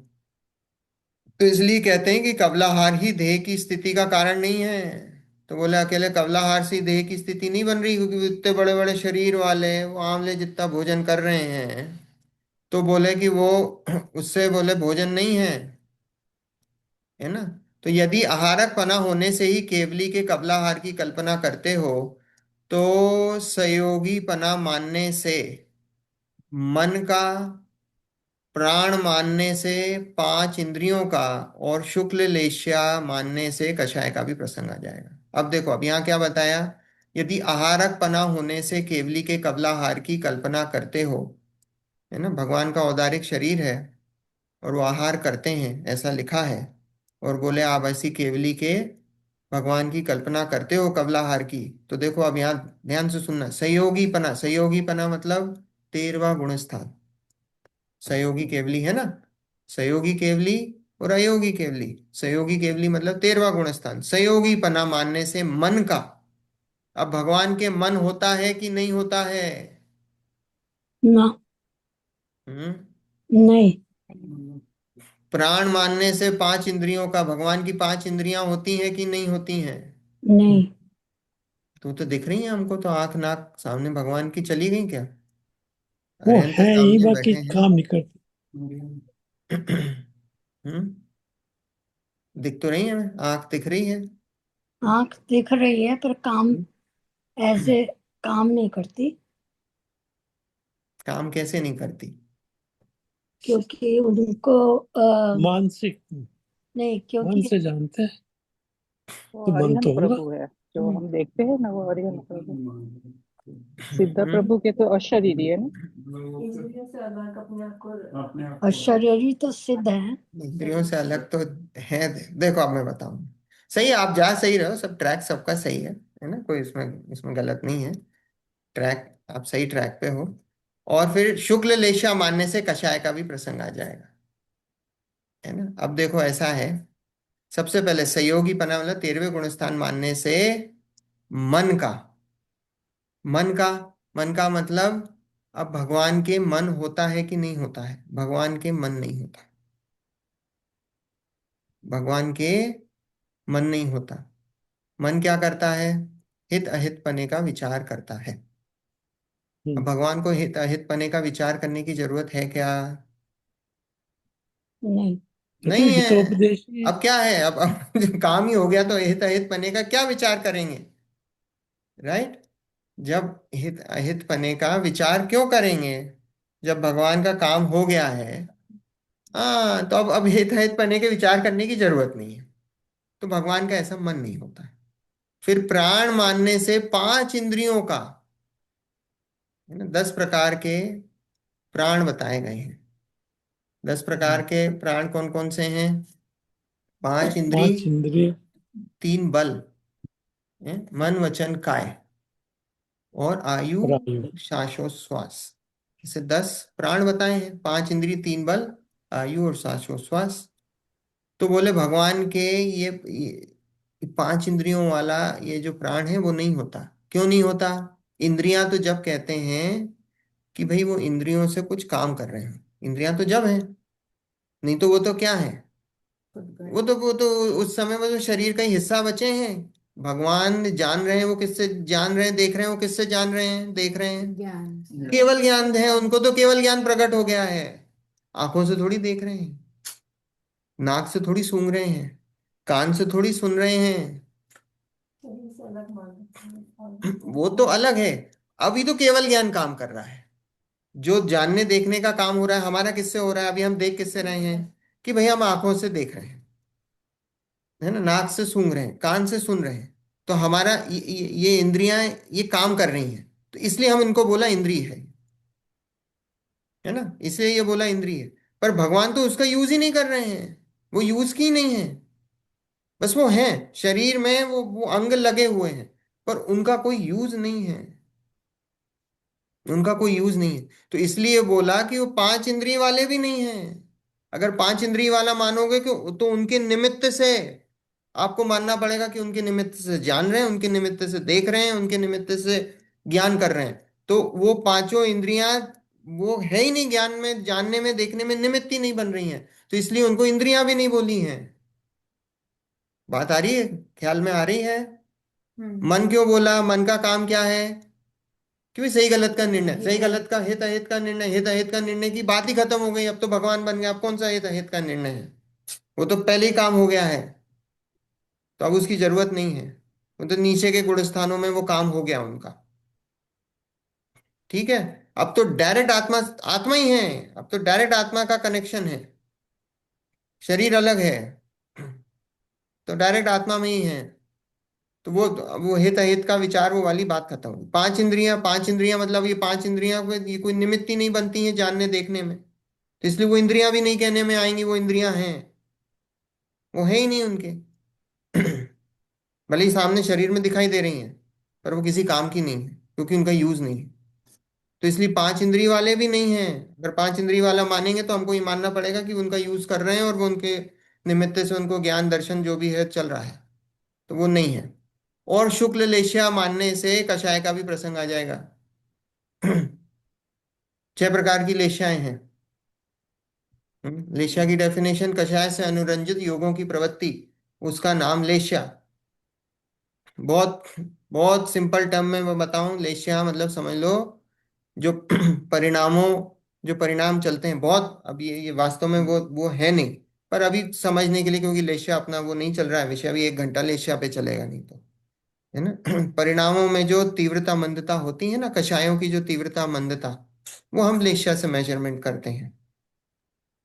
तो इसलिए कहते हैं कि कबलाहार ही देह की स्थिति का कारण नहीं है। तो बोले अकेले कबलाहार से ही देह की स्थिति नहीं बन रही, क्योंकि वो इतने बड़े बड़े शरीर वाले वो आंवले जितना भोजन कर रहे हैं, तो बोले कि वो उससे बोले भोजन नहीं है, है ना। तो यदि आहारक पना होने से ही केवली के कबलाहार की कल्पना करते हो, तो संयोगी पना मानने से, मन का, प्राण मानने से, 5 इंद्रियों का, और शुक्ल लेश्या मानने से कषाय का भी प्रसंग आ जाएगा। अब देखो, अब यहाँ क्या बताया, यदि आहारक पना होने से केवली के कबलाहार की कल्पना करते हो, है ना, भगवान का औदारिक शरीर है, और वो आहार करते हैं, ऐसा लिखा है। और बोले आप ऐसी केवली के भगवान की कल्पना करते हो कबलाहार की। तो देखो अब यहाँ ध्यान से सुनना, सहयोगीपना, सहयोगीपना मतलब 13वां गुण स्थान। सहयोगी केवली है ना, सहयोगी केवली और अयोगी केवली। सहयोगी केवली मतलब 13वां गुण स्थान। सहयोगीपना मानने से मन का, अब भगवान के मन होता है कि नहीं होता है? ना, हम्म। नहीं, प्राण मानने से 5 इंद्रियों का, भगवान की 5 इंद्रियां होती हैं कि नहीं होती हैं? नहीं। तो दिख रही है हमको, तो आंख नाक सामने भगवान की चली गई क्या? वो अरिहंत है ही, सामने बाकी बैठे हैं। काम नहीं करते। हम्म। दिख तो रही है, आंख दिख रही है। आंख दिख रही है पर काम ऐसे काम नहीं करती, काम कैसे नहीं करती? क्योंकि उनको मानसिक नहीं, मन क्योंकि से जानते हैं, वो तो मन अरिहंत तो होगा। प्रभु है जो हम देखते हैं ना, वो अरिहंत प्रभु। सिद्ध हम्म। प्रभु के तो अशरीरी है ना। इंद्रियों से अलग अपने आप को अपने आप और को शरीर तो सिद्ध है। इंद्रियों से अलग तो है। देखो अब मैं बताऊं, सही है, आप जा सही रहे हो, सब ट्रैक सबका सही है ना, कोई इसमें इसमें गलत नहीं है। ट्रैक, आप सही ट्रैक पे हो। और फिर शुक्ल लेशा मानने से कषाय का भी प्रसंग आ जाएगा, है ना। अब देखो ऐसा है, सबसे पहले सहयोगी पना मतलब 13वें गुण स्थान मानने से मन का, मन का, मन का मतलब, अब भगवान के मन होता है कि नहीं होता है? भगवान के मन नहीं होता, भगवान के मन नहीं होता। मन क्या करता है? हित अहित पने का विचार करता है। अब हम्म। भगवान को हित अहित पने का विचार करने की जरूरत है क्या? नहीं, कहते हैं नहीं है। हितोपदेश ही। अब क्या है, अब जब काम ही हो गया तो हित अहित पने का क्या विचार करेंगे? राइट। जब हित अहित पने का विचार क्यों करेंगे, जब भगवान का काम हो गया है। हाँ, तो अब हित अहित पने के विचार करने की जरूरत नहीं है। तो भगवान का ऐसा मन नहीं होता है। फिर प्राण मानने से 5 इंद्रियों का, है ना, 10 प्रकार के प्राण बताए गए हैं। 10 प्रकार के प्राण कौन कौन से हैं? 5 इंद्री, 5 इंद्रिय 3 बल, मन वचन काय, और आयु, और आयु। श्वासोश्वास। इसे 10 प्राण बताए हैं, 5 इंद्री, 3 बल, आयु और श्वासोश्वास। तो बोले भगवान के ये 5 इंद्रियों वाला ये जो प्राण है वो नहीं होता। क्यों नहीं होता? इंद्रियां तो जब कहते हैं कि भाई वो इंद्रियों से कुछ काम कर रहे हैं, इंद्रियां तो जब है, नहीं तो वो तो क्या है? वो तो उस समय में तो शरीर का ही हिस्सा बचे हैं। भगवान जान रहे हैं, वो किससे जान रहे हैं? देख रहे हैं, वो किससे जान रहे हैं, देख रहे हैं? ज्ञान। केवल ज्ञान है उनको, तो केवल ज्ञान प्रकट हो गया है। आंखों से थोड़ी देख रहे हैं, नाक से थोड़ी सूंघ रहे हैं, कान से थोड़ी सुन रहे हैं। शरीर से अलग मान। वो तो अलग है। अभी तो केवल ज्ञान काम कर रहा है। जो जानने देखने का काम हो रहा है हमारा किससे हो रहा है? अभी हम देख किससे रहे हैं? कि भाई हम आंखों से देख रहे हैं, है ना, नाक से सूंघ रहे हैं, कान से सुन रहे हैं। तो हमारा ये इंद्रियां ये काम कर रही हैं, तो इसलिए हम इनको बोला इंद्रिय है ना, इसलिए ये बोला इंद्रिय है। पर भगवान तो उसका यूज ही नहीं कर रहे हैं, वो यूज की नहीं है। बस वो हैं शरीर में, वो अंग लगे हुए हैं, पर उनका कोई यूज नहीं है, उनका कोई यूज नहीं है। तो इसलिए बोला कि वो 5 इंद्रिय वाले भी नहीं हैं। अगर 5 इंद्रिय वाला मानोगे कि, तो उनके निमित्त से आपको मानना पड़ेगा कि उनके निमित्त से जान रहे हैं, उनके निमित्त से देख रहे हैं, उनके निमित्त से ज्ञान कर रहे हैं। तो वो 5 इंद्रियां वो है ही नहीं, ज्ञान में, जानने में, देखने में निमित्त ही नहीं बन रही हैं। तो इसलिए उनको इंद्रियां भी नहीं बोली हैं। बात आ रही है, ख्याल में आ रही है? मन क्यों बोला? मन का काम क्या है? कि भाई सही गलत का निर्णय, सही गलत का, हित अहित का निर्णय, हित अहित का निर्णय की बात ही खत्म हो गई। अब तो भगवान बन गया, अब कौन सा हित अहित का निर्णय है? वो तो पहले ही काम हो गया है, तो अब उसकी जरूरत नहीं है। वो तो नीचे के गुण स्थानों में वो काम हो गया उनका। ठीक है। अब तो डायरेक्ट आत्मा, आत्मा ही है। अब तो डायरेक्ट आत्मा का कनेक्शन है, शरीर अलग है, तो डायरेक्ट आत्मा में ही है। तो वो हित अहित का विचार, वो वाली बात खत्म हुई। 5 इंद्रियां, 5 इंद्रियां मतलब ये 5 इंद्रियां ये कोई निमित्त ही नहीं बनती हैं जानने देखने में। तो इसलिए वो इंद्रियां भी नहीं कहने में आएंगी वो इंद्रियां हैं, वो है ही नहीं उनके। भले ही सामने शरीर में दिखाई दे रही हैं, पर वो किसी काम की नहीं है, क्योंकि उनका यूज नहीं है। तो इसलिए पांच इंद्रिय वाले भी नहीं हैं। अगर पांच इंद्रिय वाला मानेंगे तो हमको ये मानना पड़ेगा कि उनका यूज कर रहे हैं और वो उनके निमित्त से उनको ज्ञान दर्शन जो भी है चल रहा है, तो वो नहीं है। और शुक्ल लेश्या मानने से कषाय का भी प्रसंग आ जाएगा। 6 प्रकार की लेश्याएं हैं। लेश्या की डेफिनेशन, कषाय से अनुरंजित योगों की प्रवृत्ति, उसका नाम लेश्या। बहुत बहुत सिंपल टर्म में मैं बताऊं, लेश्या मतलब समझ लो जो परिणामों, जो परिणाम चलते हैं बहुत, अब ये वास्तव में वो है नहीं, पर अभी समझने के लिए, क्योंकि लेश्या अपना वो नहीं चल रहा है विषय, अभी 1 घंटा लेश्या पे चलेगा नहीं तो, है ना। परिणामों में जो तीव्रता मंदता होती है ना, कषायों की जो तीव्रता मंदता, वो हम लेश्या से मेजरमेंट करते हैं।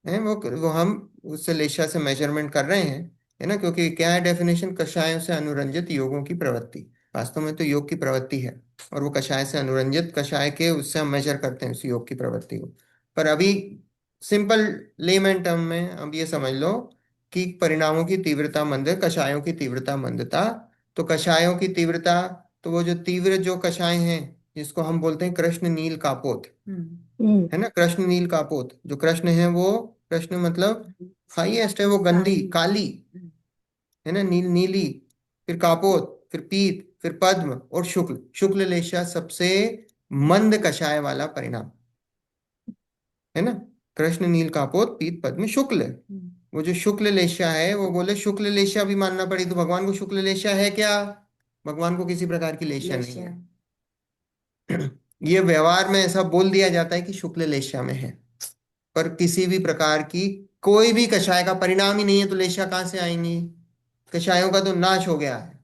है वो हम उससे लेशा से मेजरमेंट कर रहे हैं, है ना, क्योंकि क्या है डेफिनेशन, कषायों से अनुरंजित योगों की प्रवृत्ति। वास्तव में तो योग की प्रवृत्ति है, और वो कषाय से अनुरंजित, कषाय के उससे हम मेजर करते हैं उस योग की प्रवृत्ति को। पर अभी सिंपल लेमैन टर्म में अब ये समझ लो कि परिणामों की तीव्रता मंद, कषायों की तीव्रता मंदता। तो कषायों की तीव्रता, तो वो जो तीव्र जो कषाय हैं, जिसको हम बोलते हैं कृष्ण नील कापोत, है ना, कृष्ण नील कापोत, जो कृष्ण है वो, कृष्ण मतलब हाईएस्ट है, वो गंदी काली, है ना, नील नीली, फिर कापोत, फिर पीत, फिर पद्म, और शुक्ल, शुक्ल लेशा सबसे मंद कषाय वाला परिणाम, है ना। कृष्ण नील कापोत पीत पद्म शुक्ल, वो जो शुक्ल लेशा है, वो बोले शुक्ल लेशा भी मानना पड़ी, तो भगवान को शुक्ल लेशा है क्या? भगवान को किसी प्रकार की लेशा नहीं है। ये व्यवहार में ऐसा बोल दिया जाता है कि शुक्ल लेशा में है, पर किसी भी प्रकार की कोई भी कषाय का परिणाम ही नहीं है, तो लेशा कहां से आएंगी? कषायों का तो नाश हो गया है,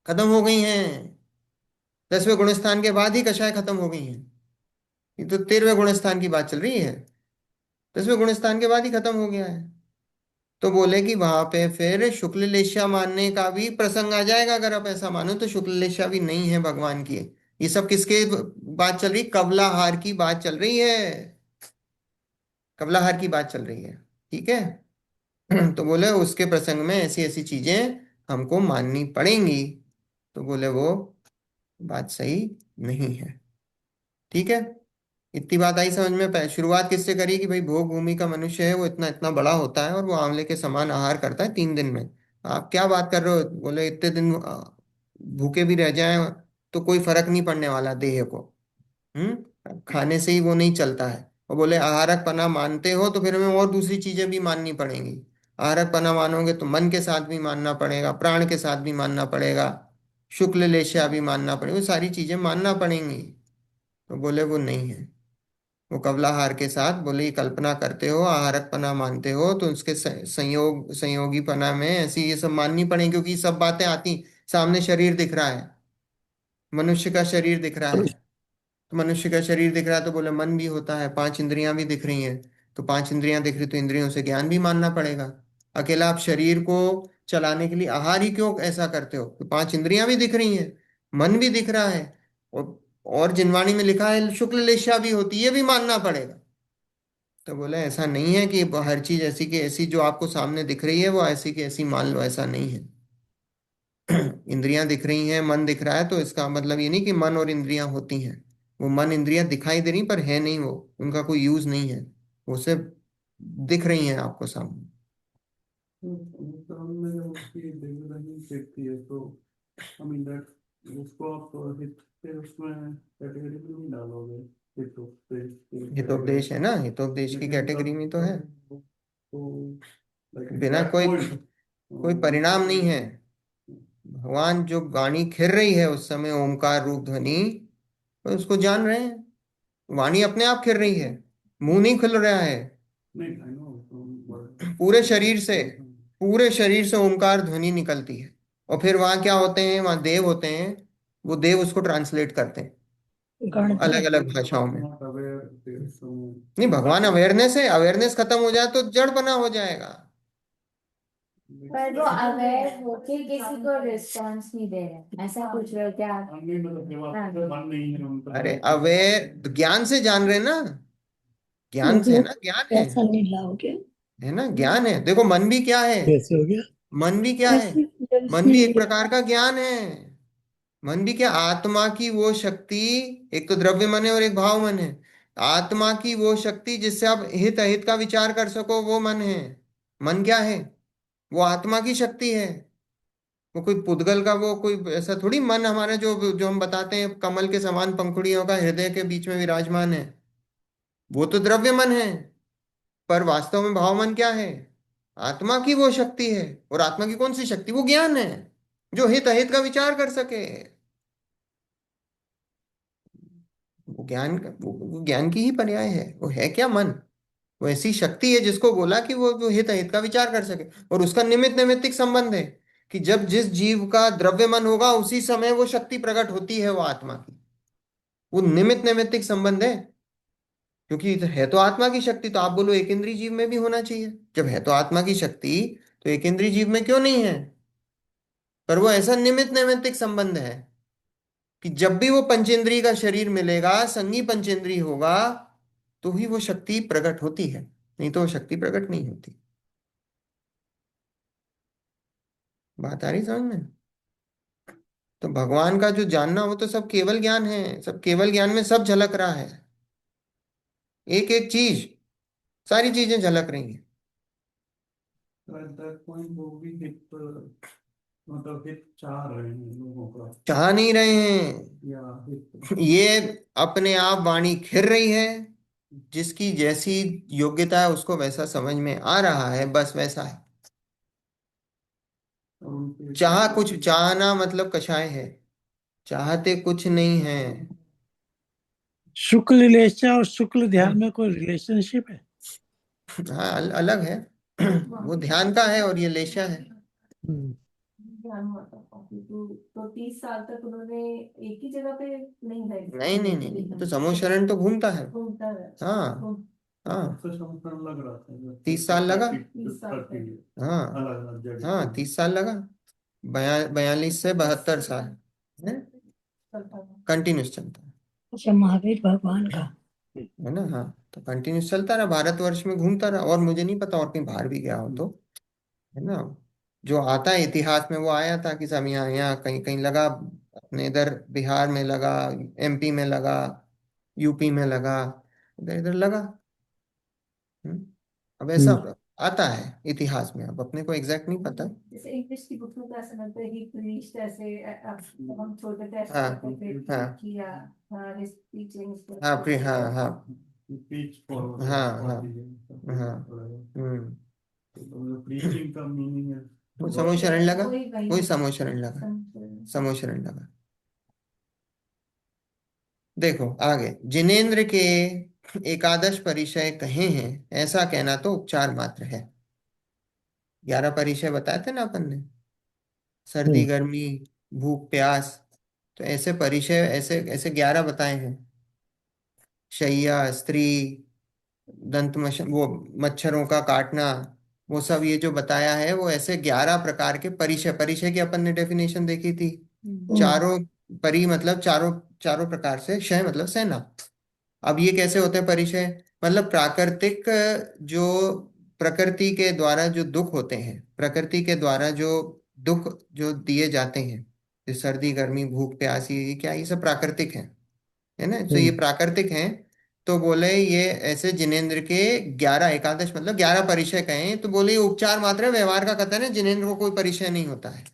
खत्म हो गई हैं। 10वें गुणस्थान के बाद ही कषाय खत्म हो गई हैं। ये तो 13वें गुणस्थान की बात चल रही है, 10वें गुणस्थान के बाद ही खत्म हो गया है। तो बोले कि वहां पे फिर शुक्ल लेशा मानने का भी प्रसंग आ जाएगा। अगर आप ऐसा मानो तो शुक्ल लेशा भी नहीं है भगवान की। ये सब किसके बात चल रही? कवलाहार की बात चल रही है, कवलाहार की बात चल रही है, ठीक है। तो बोले उसके प्रसंग में ऐसी ऐसी चीजें हमको माननी पड़ेंगी। तो बोले वो बात सही नहीं है, ठीक है। इतनी बात आई समझ में? शुरुआत किससे करी कि भाई भोग भूमि का मनुष्य है, वो इतना इतना बड़ा होता है और वो आंवले के समान आहार करता है 3 दिन में। आप क्या बात कर रहे हो? बोले इतने दिन भूखे भी रह जाएं तो कोई फर्क नहीं पड़ने वाला देह को। खाने से ही वो नहीं चलता है। और बोले आहारक पना मानते हो तो फिर हमें और दूसरी चीजें भी माननी पड़ेंगी। आहारक पना मानोगे तो मन के साथ भी मानना पड़ेगा, प्राण के साथ भी मानना पड़ेगा, शुक्ल लेशा भी मानना पड़ेगा, वो सारी चीजें मानना पड़ेंगी। तो बोले वो नहीं है। वो कवलाहार के साथ बोले ये कल्पना करते हो, आहारक पना मानते हो, तो उसके संयोगी पना में ऐसी ये सब माननी पड़ेगी, क्योंकि ये सब बातें आती। सामने शरीर दिख रहा है, मनुष्य का शरीर दिख रहा है, तो मनुष्य का शरीर दिख रहा है तो बोले मन भी होता है, 5 इंद्रियां भी दिख रही हैं। तो 5 इंद्रियां दिख रही तो इंद्रियों से ज्ञान भी मानना पड़ेगा। अकेला आप शरीर को चलाने के लिए आहार ही क्यों ऐसा करते हो? तो 5 इंद्रियां भी दिख रही हैं, मन भी दिख रहा है, और जिनवाणी में लिखा है शुक्ल लेशा भी होती है, ये भी मानना पड़ेगा। तो बोले ऐसा नहीं है कि हर चीज ऐसी की ऐसी जो आपको सामने दिख रही है वो ऐसी की ऐसी मान लो, ऐसा नहीं है। इंद्रियां दिख रही हैं, मन दिख रहा है, तो इसका मतलब ये नहीं कि मन और इंद्रियां होती हैं। वो मन इंद्रियां दिखाई दे रही पर है नहीं, वो उनका कोई यूज नहीं है, वो सिर्फ दिख रही हैं आपको सामने। तो में जब उसकी डेली देखती है तो आई मीन दैट उसको आप हित के उसमें कैटेगरी में नहीं डालोगे, हितोपदेश की कैटेगरी। हितोपदेश है ना, हितोपदेश की लेकिन कैटेगरी तब में तो है, तब तो लाइक एट बिना दैट कोई पॉइंट कोई परिणाम नहीं है। भगवान जो वाणी खिर रही है उस समय, ओमकार रूप ध्वनि, तो उसको जान रहे हैं। वाणी अपने आप खिर रही है, मुंह नहीं खुल रहा है। नहीं आई नो पूरे शरीर से, पूरे शरीर से ओमकार ध्वनि निकलती है। और फिर वहां क्या होते हैं? वहां देव होते हैं, वो देव उसको ट्रांसलेट करते हैं अलग अलग भाषाओं में। नॉट अवेयर सो नहीं, भगवान अवेयरनेस है, अवेयरनेस खत्म हो जाए तो जड़ बना हो जाएगा। पर वो अवेयर होके किसी को रिस्पॉन्स नहीं दे रहे, ऐसा कुछ रहे क्या आप? मतलब हाँ। मन नहीं है उनका। अरे अवेयर ज्ञान से जान रहे हैं ना, ज्ञान से है मुंह ना, ज्ञान है। कैसा नीला हो गया। है ना, ज्ञान है। देखो मन भी क्या है, कैसे हो गया? मन भी क्या है, जैसे मन भी जैसे एक प्रकार का ज्ञान है। मन भी क्या, आत्मा की वो शक्ति, एक तो द्रव्य मन है और एक भाव मन है। आत्मा की वो शक्ति जिससे आप हित अहित का विचार कर सको, वो मन है। मन क्या है, वो आत्मा की शक्ति है। वो कोई पुद्गल का, वो कोई ऐसा थोड़ी मन हमारा जो जो हम बताते हैं कमल के समान पंखुड़ियों का हृदय के बीच में विराजमान है, वो तो द्रव्य मन है। पर वास्तव में भाव मन क्या है, आत्मा की वो शक्ति है। और आत्मा की कौन सी शक्ति, वो ज्ञान है, जो हित अहित का विचार कर सके। वो ज्ञान वो ज्ञान की ही पर्याय है। वो है क्या, मन। वो ऐसी शक्ति है जिसको बोला कि वो हित अहित का विचार कर सके। और उसका निमित्त नैमित्तिक संबंध है कि जब जिस जीव का द्रव्य मन होगा उसी समय वो शक्ति प्रकट होती है, वो आत्मा की। वो निमित्त नैमित्तिक संबंध है। क्योंकि है तो आत्मा की शक्ति, तो आप बोलो एक इंद्रिय जीव में भी होना चाहिए। जब है तो आत्मा की शक्ति, तो एक इंद्रिय जीव में क्यों नहीं है। पर वो ऐसा निमित्त नैमित्तिक संबंध है कि जब भी वो पंचेंद्रिय का शरीर मिलेगा, संगी पंचेंद्रिय होगा, तो ही वो शक्ति प्रकट होती है, नहीं तो वो शक्ति प्रकट नहीं होती। बात आ रही समझ में। तो भगवान का जो जानना, वो तो सब केवल ज्ञान है। सब केवल ज्ञान में सब झलक रहा है, एक एक चीज, सारी चीजें झलक रही हैं। तो एट दैट पॉइंट वो भी हित, मतलब हित चाह रहे हैं लोगों का, चाह नहीं रहे हैं, या हित। ये अपने आप वाणी खिर रही है। जिसकी जैसी योग्यता है उसको वैसा समझ में आ रहा है, बस वैसा है। और उनके चाह कुछ, चाहना मतलब कषाय है, चाहते कुछ नहीं है। शुक्ल लेशा और शुक्ल ध्यान में कोई रिलेशनशिप है? हाँ, अलग है। वो ध्यान का है और ये लेशा है। हम्म, ध्यान हुआ था काफी, तो 30 साल तक उन्होंने एक ही जगह पे नहीं रहे। नहीं नहीं नहीं नहीं, तो समूह शरण तो घूमता है। घूमता रहा। हाँ हाँ, सबसे संपूर्ण लग रहा था 30 साल लगा। 30 साल हाँ अलग अलग जगह हाँ, 30 साल लगा। 42 से 72 साल है, चलता था। कंटिन्यूस चलता अच्छा, महावीर भगवान का। है ना। हाँ, तो कंटिन्यूस चलता रहा, भारतवर्ष में घूमता रहा। और मुझे नहीं पता और कहीं बाहर भी गया हो तो, है ना। जो आता है इतिहास में, वो आया था कि सब यहाँ यहाँ कहीं कहीं लगा, अपने इधर बिहार में लगा, एमपी में लगा, यूपी में लगा, इधर इधर लगा। हम्म। अब ऐसा हम्म, आता है इतिहास में, अब अपने को एग्जैक्ट नहीं पता। जैसे इंग्लिश की बुक में तो ऐसा लगता है ही प्रीच्ड ऐसे, अब जब हम छोटे थे ऐसा हाँ करते थे हाँ किया, हिज टीचिंग हाँ, हाँ हाँ पीच फॉर हाँ हाँ फॉर हाँ। हम्म। तो प्रीचिंग का मीनिंग है। वो समूह शरण लगा, वही वही वही समूह शरण लगा, समझ। समूह शरण लगा। देखो आगे, जिनेन्द्र के एकादश परिचय कहे हैं, ऐसा कहना तो उपचार मात्र है। 11 परिचय बताए थे ना अपन ने, सर्दी हम्म, गर्मी भूख प्यास। तो ऐसे परिचय, ऐसे ऐसे 11 बताए हैं। शैया, स्त्री, वो मच्छरों का काटना, वो सब ये जो बताया है, वो ऐसे 11 प्रकार के परिचय। परिचय की अपन ने डेफिनेशन देखी थी। चारों, परि मतलब चारों, चारों प्रकार से, क्षय मतलब सेना। अब ये कैसे होते हैं परिचय, मतलब प्राकृतिक, जो प्रकृति के द्वारा जो दुख होते हैं, प्रकृति के द्वारा जो दुख जो दिए जाते हैं, जैसे सर्दी गर्मी भूख प्यास, ये क्या, ये सब प्राकृतिक है ना। तो ये हम्म, प्राकृतिक हैं। तो बोले ये ऐसे जिनेन्द्र के 11 एकादश मतलब 11 परिचय कहें, तो बोले ये उपचार मात्र है, व्यवहार का कथन है, जिनेन्द्र को कोई परिचय नहीं होता है।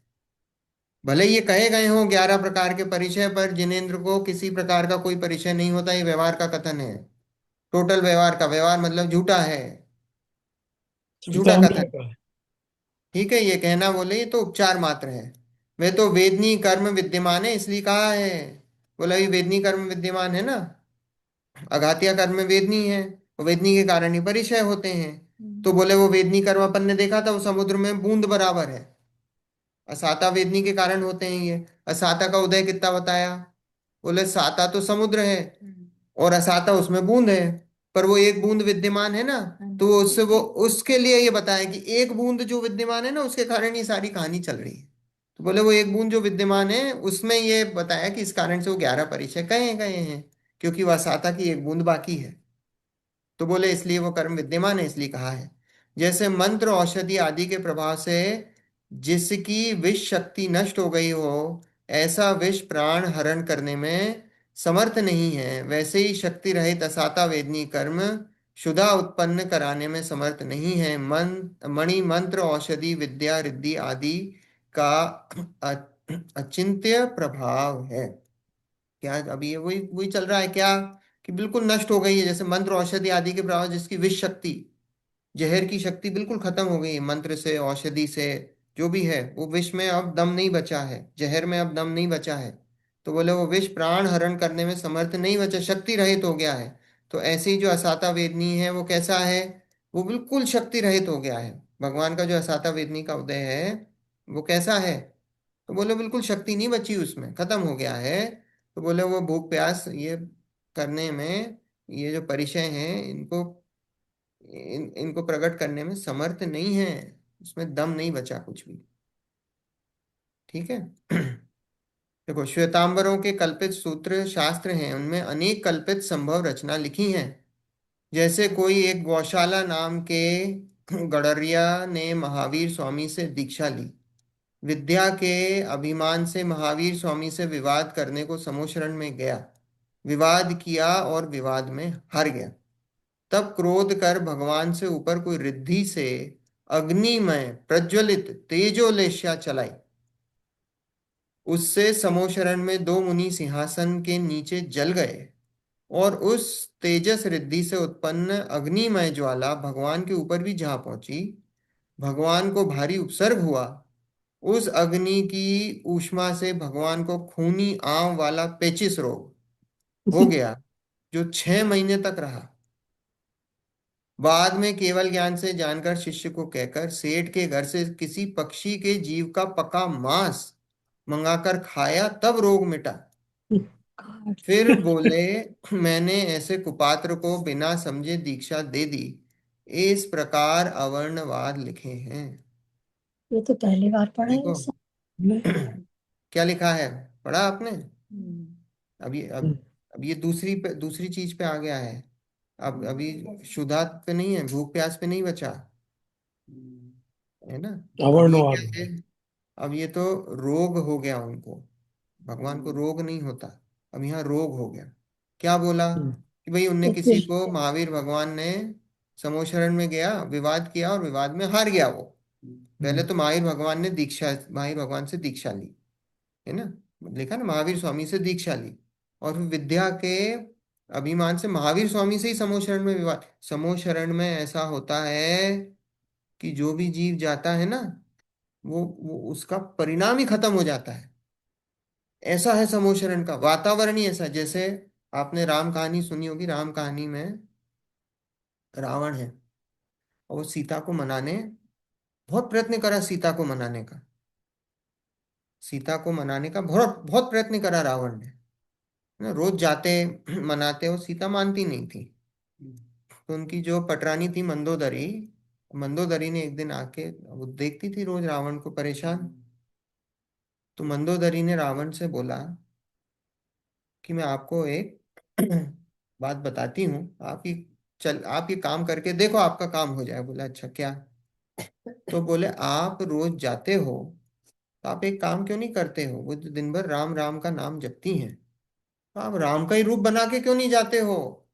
भले ये कहे गए हों 11 प्रकार के परिचय, पर जिनेन्द्र को किसी प्रकार का कोई परिचय नहीं होता, ये व्यवहार का कथन है। टोटल व्यवहार का, व्यवहार मतलब झूठा है, झूठा चिंतामणि कथन। का है। ठीक है, ये कहना बोले ये तो उपचार मात्र है। वे तो वेदनी कर्म विद्यमान है, इसलिए कहा है। बोला ये वेदनी कर्म विद्यमान है ना, अघातिया कर्म में वेदनी है, वो वेदनी के कारण ही परिचय होते हैं। तो बोले वो वेदनी कर्म अपन ने देखा था, वो समुद्र में बूंद बराबर है। असाता वेदनी के कारण होते हैं ये। असाता का उदय कितना बताया, बोले साता तो समुद्र है और असाता उसमें बूंद है। पर वो एक बूंद विद्यमान है ना, तो उससे वो, उसके लिए ये बताया कि एक बूंद जो विद्यमान है ना, उसके कारण ये सारी कहानी चल रही है। तो बोले वो एक बूंद जो विद्यमान है, उसमें ये बताया कि इस कारण से वो 11 परिचय कहे गए हैं, क्योंकि वह साता की एक बूंद बाकी है। तो बोले इसलिए वो कर्म विद्यमान है, इसलिए कहा है। जैसे मंत्र औषधि आदि के प्रभाव से जिसकी विष शक्ति नष्ट हो गई हो, ऐसा विष प्राण हरण करने में समर्थ नहीं है, वैसे ही शक्ति रहित असाता वेदनी कर्म क्षुधा उत्पन्न कराने में समर्थ नहीं है। मणि मंत्र औषधि विद्या रिद्धि आदि का अचिंत्य प्रभाव है। क्या अभी ये वही वही चल रहा है क्या, कि बिल्कुल नष्ट हो गई है, जैसे मंत्र औषधि आदि के प्रभाव, जिसकी विष शक्ति, जहर की शक्ति बिल्कुल खत्म हो गई है मंत्र से, औषधि से, जो भी है वो विष में अब दम नहीं बचा है, जहर में अब दम नहीं बचा है। तो बोले वो विष प्राण हरण करने में समर्थ नहीं बचा, शक्ति रहित हो गया है। तो ऐसे ही जो असाता वेदनी है वो कैसा है, वो बिल्कुल शक्ति रहित हो गया है। भगवान का जो असाता वेदनी का उदय है वो कैसा है, तो बोले बिल्कुल शक्ति नहीं बची उसमें, खत्म हो गया है। तो बोले वो भूख प्यास ये करने में, ये जो परिचय हैं इनको इनको प्रकट करने में समर्थ नहीं है, उसमें दम नहीं बचा कुछ भी। ठीक है। देखो, श्वेतांबरों के कल्पित सूत्र शास्त्र हैं, उनमें अनेक कल्पित संभव रचना लिखी हैं। जैसे कोई एक गौशाला नाम के गडरिया ने महावीर स्वामी से दीक्षा ली, विद्या के अभिमान से महावीर स्वामी से विवाद करने को समोशरण में गया, विवाद किया और विवाद में हार गया। तब क्रोध कर भगवान से ऊपर कोई रिद्धि से अग्निमय प्रज्वलित तेजोलेश्या चलाई, उससे समोशरण में दो मुनि सिंहासन के नीचे जल गए, और उस तेजस रिद्धि से उत्पन्न अग्निमय ज्वाला भगवान के ऊपर भी जा पहुंची। भगवान को भारी उपसर्ग हुआ। उस अग्नि की ऊष्मा से भगवान को खूनी आंव वाला पेचिस रोग हो गया, जो 6 महीने तक रहा। बाद में केवल ज्ञान से जानकर शिष्य को कहकर सेठ के घर से किसी पक्षी के जीव का पका मांस मंगाकर खाया, तब रोग मिटा। फिर बोले, मैंने ऐसे कुपात्र को बिना समझे दीक्षा दे दी। इस प्रकार अवर्णवाद लिखे हैं। ये तो पहली बार पढ़ा है देखो ऐसा। क्या लिखा है, पढ़ा आपने। अब ये अब ये दूसरी चीज पे आ गया है। अब अभी क्षुधा पे नहीं है, भूख प्यास पे नहीं बचा है ना। अब ये क्या अवर्णवाद। है, अब ये तो रोग हो गया उनको। भगवान को रोग नहीं होता, अब यहाँ रोग हो गया। क्या बोला, कि भाई उनने तो किसी फिर को, महावीर भगवान ने समोशरण में गया, विवाद किया और विवाद में हार गया वो। पहले तो महावीर भगवान से दीक्षा ली, है ना, लिखा ना महावीर स्वामी से दीक्षा ली, और फिर विद्या के अभिमान से महावीर स्वामी से ही समोशरण में विवाद। समोशरण में ऐसा होता है कि जो भी जीव जाता है ना, वो उसका परिणाम ही खत्म हो जाता है। ऐसा है समोशरण का वातावरण ही ऐसा। जैसे आपने राम कहानी सुनी होगी, राम कहानी में रावण है, और वो सीता को मनाने बहुत प्रयत्न करा, सीता को मनाने का बहुत बहुत प्रयत्न करा रावण ने, ना, रोज जाते मनाते, हो सीता मानती नहीं थी। तो उनकी जो पटरानी थी मंदोदरी, मंदोदरी ने एक दिन आके, वो देखती थी रोज रावण को परेशान, तो मंदोदरी ने रावण से बोला कि मैं आपको एक बात बताती हूँ, आप ये काम करके देखो, आपका काम हो जाए। बोला अच्छा क्या। तो बोले आप रोज जाते हो, तो आप एक काम क्यों नहीं करते हो, वो तो दिन भर राम राम का नाम जपती हैं, तो आप राम का ही रूप बना के क्यों नहीं जाते हो,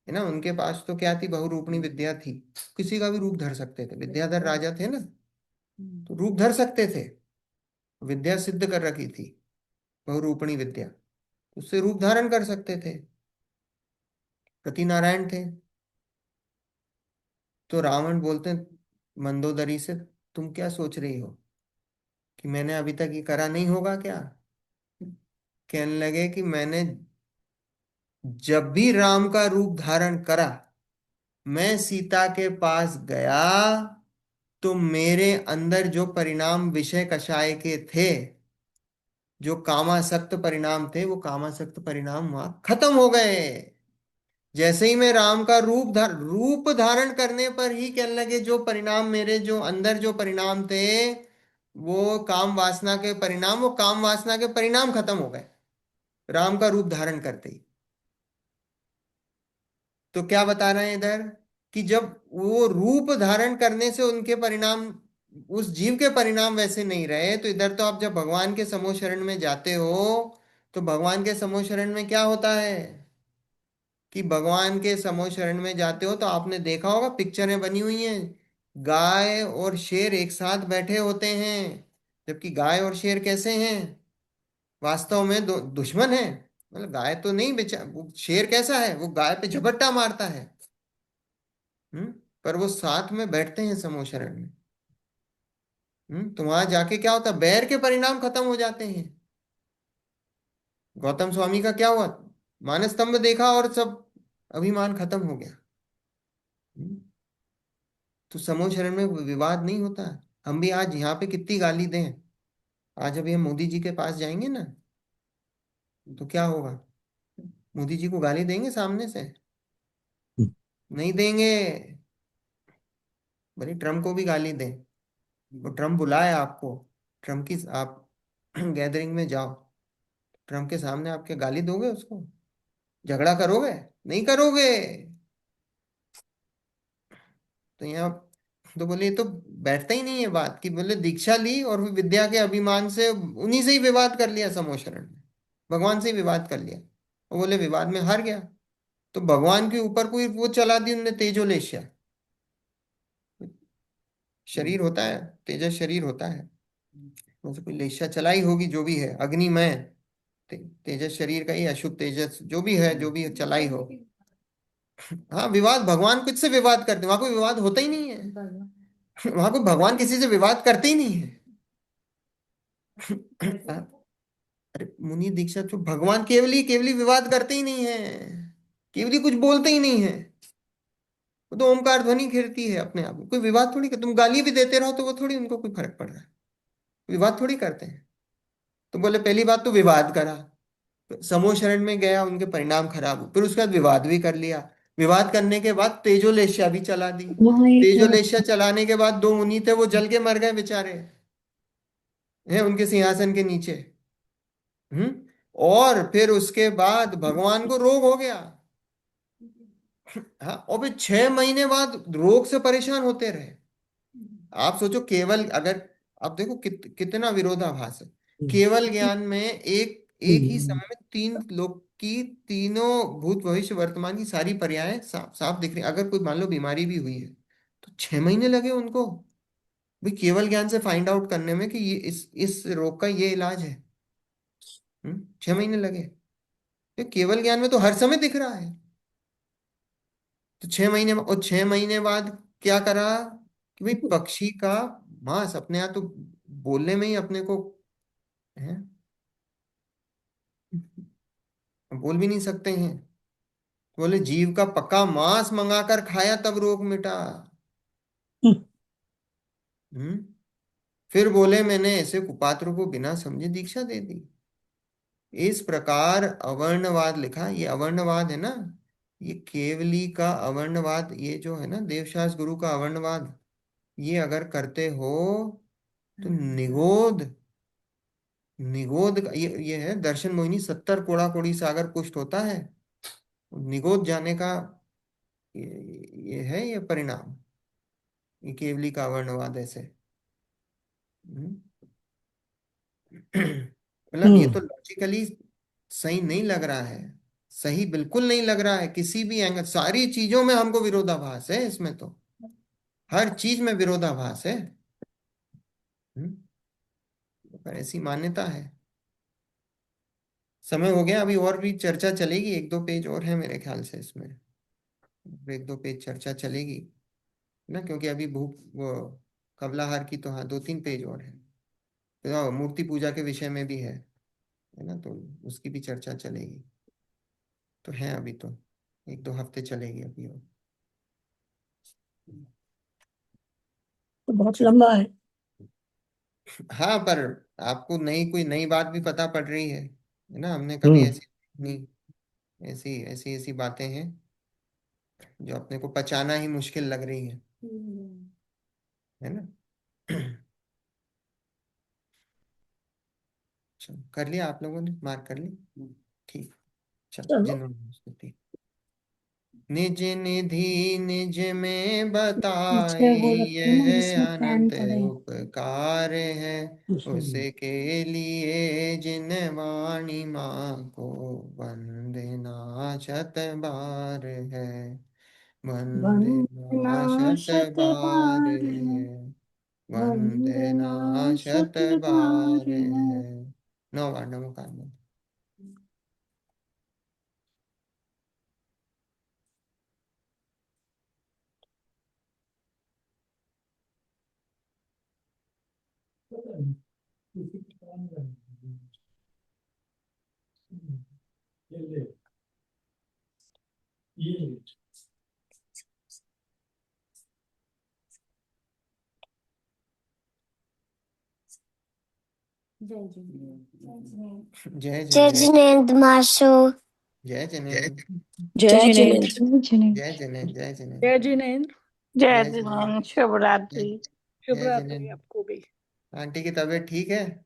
है ना। उनके पास तो क्या थी, बहुरूपणी विद्या थी, किसी का भी रूप धर सकते थे, विद्याधर राजा थे ना, तो रूप धर सकते थे, विद्या सिद्ध कर रखी थी, बहुरूपणी विद्या, उससे रूप धारण कर सकते थे, प्रति नारायण थे। तो रावण बोलते हैं मंदोदरी से, तुम क्या सोच रही हो कि मैंने अभी तक ये करा नहीं होगा क्या। कहने लगे कि मैंने जब भी राम का रूप धारण करा, मैं सीता के पास गया, तो मेरे अंदर जो परिणाम विषय कषाय के थे, जो कामासक्त परिणाम थे, वो कामासक्त परिणाम वहां खत्म हो गए। जैसे ही मैं राम का रूप धारण करने पर ही कहने लगे, जो परिणाम मेरे जो अंदर जो परिणाम थे, वो काम वासना के परिणाम, वो काम वासना के परिणाम खत्म हो गए राम का रूप धारण करते ही। तो क्या बता रहे हैं इधर कि जब वो रूप धारण करने से उनके परिणाम, उस जीव के परिणाम वैसे नहीं रहे, तो इधर तो आप जब भगवान के समूह शरण में जाते हो तो भगवान के समूह शरण में क्या होता है कि भगवान के समूह शरण में जाते हो तो आपने देखा होगा, पिक्चरें बनी हुई हैं, गाय और शेर एक साथ बैठे होते हैं, जबकि गाय और शेर कैसे हैं, वास्तव में दो दुश्मन है। मतलब गाय तो नहीं बेचा, वो शेर कैसा है, वो गाय पे झपट्टा मारता है। हम्म पर वो साथ में बैठते हैं समूह शरण में। तो वहां जाके क्या होता है, बैर के परिणाम खत्म हो जाते हैं। गौतम स्वामी का क्या हुआ, मानस स्तंभ देखा और सब अभिमान खत्म हो गया। हम्म, तो समूह शरण में विवाद नहीं होता। हम भी आज यहाँ पे कितनी गाली दें, आज अभी हम मोदी जी के पास जाएंगे ना, तो क्या होगा, मोदी जी को गाली देंगे सामने से, नहीं देंगे। भले ट्रम्प को भी गाली दें, वो ट्रम्प बुलाए आपको, ट्रम्प की आप गैदरिंग में जाओ, ट्रम्प के सामने आपके गाली दोगे उसको, झगड़ा करोगे, नहीं करोगे। तो यहाँ तो बोले ये तो बैठता ही नहीं है बात, कि बोले दीक्षा ली और फिर विद्या के अभिमान से उन्हीं से ही विवाद कर लिया समूह शरण में, भगवान से ही विवाद कर लिया, और बोले विवाद में हार गया। तो भगवान के ऊपर कोई वो चला दी उनने, तेजोलेश्या शरीर होता है, तेजस शरीर होता है, मुझे कोई लेश्या चलाई होगी, जो भी है अग्निमय तेजस शरीर का ही, अशुभ तेजस जो भी है, जो भी चलाई हो। हाँ विवाद, भगवान कुछ से विवाद करते, वहां कोई विवाद होता ही नहीं है। वहां कोई भगवान किसी से विवाद करते ही नहीं है। हाँ, अरे मुनि दीक्षा तो भगवान केवली विवाद करते ही नहीं है, केवली कुछ बोलते ही नहीं है। वो तो ओमकार ध्वनि घेरती है अपने आप में, कोई विवाद थोड़ी कर, तुम गाली भी देते रहो तो वो थोड़ी उनको कोई फर्क पड़ रहा है, विवाद थोड़ी करते हैं। तो बोले पहली बात तो विवाद करा, समूह शरण में गया, उनके परिणाम खराब हुए, फिर उसके बाद विवाद भी कर लिया, विवाद करने के बाद तेजोलेश्या भी चला दी। यहाँ एक है। तेजोलेश्या चलाने के बाद दो मुनि थे, वो जल के मर गए बेचारे, हैं उनके सिंहासन के नीचे। हम्म और फिर उसके बाद भगवान को रोग हो गया। हाँ, और फिर 6 महीने बाद रोग से परेशान होते रहे। आप सोचो, केवल अगर आप देखो कितना विरोधाभास है, केवल ज्ञान में एक एक ही समय में तीन लोग की, तीनों भूत भविष्य वर्तमान की सारी पर्याय साफ साफ दिख रही। अगर कोई मान लो बीमारी भी हुई है तो 6 महीने लगे उनको भी केवल ज्ञान से फाइंड आउट करने में कि ये इस रोग का ये इलाज है। 6 महीने लगे, तो केवल ज्ञान में तो हर समय दिख रहा है। तो 6 महीने, और 6 महीने बाद क्या करा कि भाई पक्षी का मांस अपने यहाँ तो बोलने में ही अपने को है, बोल भी नहीं सकते हैं, बोले जीव का पक्का मांस मंगाकर खाया तब रोग मिटा। हम्म फिर बोले मैंने ऐसे कुपात्रों को बिना समझे दीक्षा दे दी। इस प्रकार अवर्णवाद लिखा, ये अवर्णवाद है ना, ये केवली का अवर्णवाद, ये जो है ना देवशास गुरु का अवर्णवाद, ये अगर करते हो तो निगोद, निगोद ये है दर्शन मोहिनी, 70 कोड़ा कोड़ी सागर पुष्ट होता है, निगोद जाने का ये है ये परिणाम, ये केवली का वर्णवाद ऐसे। हम्म। मतलब ये तो लॉजिकली सही नहीं लग रहा है, सही बिल्कुल नहीं लग रहा है किसी भी एंगल, सारी चीजों में हमको विरोधाभास है इसमें तो, हर चीज में विरोधाभास है। हम्म, पर ऐसी मान्यता है। समय हो गया, अभी और भी चर्चा चलेगी, एक दो पेज और है मेरे ख्याल से इसमें, एक दो पेज चर्चा चलेगी ना, क्योंकि अभी भूख वो कबलाहार की तो हाँ 2-3 पेज और है, तो मूर्ति पूजा के विषय में भी है ना, तो उसकी भी चर्चा चलेगी। तो है अभी तो 1-2 हफ्ते चलेगी अभी और। तो बहुत लंबा है। हाँ पर आपको नई कोई नई बात भी पता पड़ रही है ना, हमने कभी ऐसी नहीं, ऐसी ऐसी ऐसी बातें हैं जो अपने को पचाना ही मुश्किल लग रही है ना। चलो कर लिया आप लोगों ने, मार्क कर ली, ठीक। चलो चलो। जिन्होंने निज निधि निज में बताए, पीछे वो रखी है ना यह जिसमें फैन अनंत पड़े हैं। उपकार है उसके लिए जिन वाणी माँ को वंदना शत बार है, वंदना वंदना शत शत बार बार है, है, वंदना वंदना शत शत बार बार है। है। नौ बार नमोकार में। जय जिनेन्द्र। जय जय जिनेन्द्र। जिनेन्द्र माशो। जय जिनेन्द्र। जय जिनेन्द्र। जय जिनेन्द्र। जय जिनेन्द्र। जय जिनेन्द्र। जय जय जिनेन्द्र। जिनेन्द्र। शुभ जय रात्रि। शुभ जय रात्रि जिनेन्द्र। आपको भी। आंटी की तबीयत ठीक है?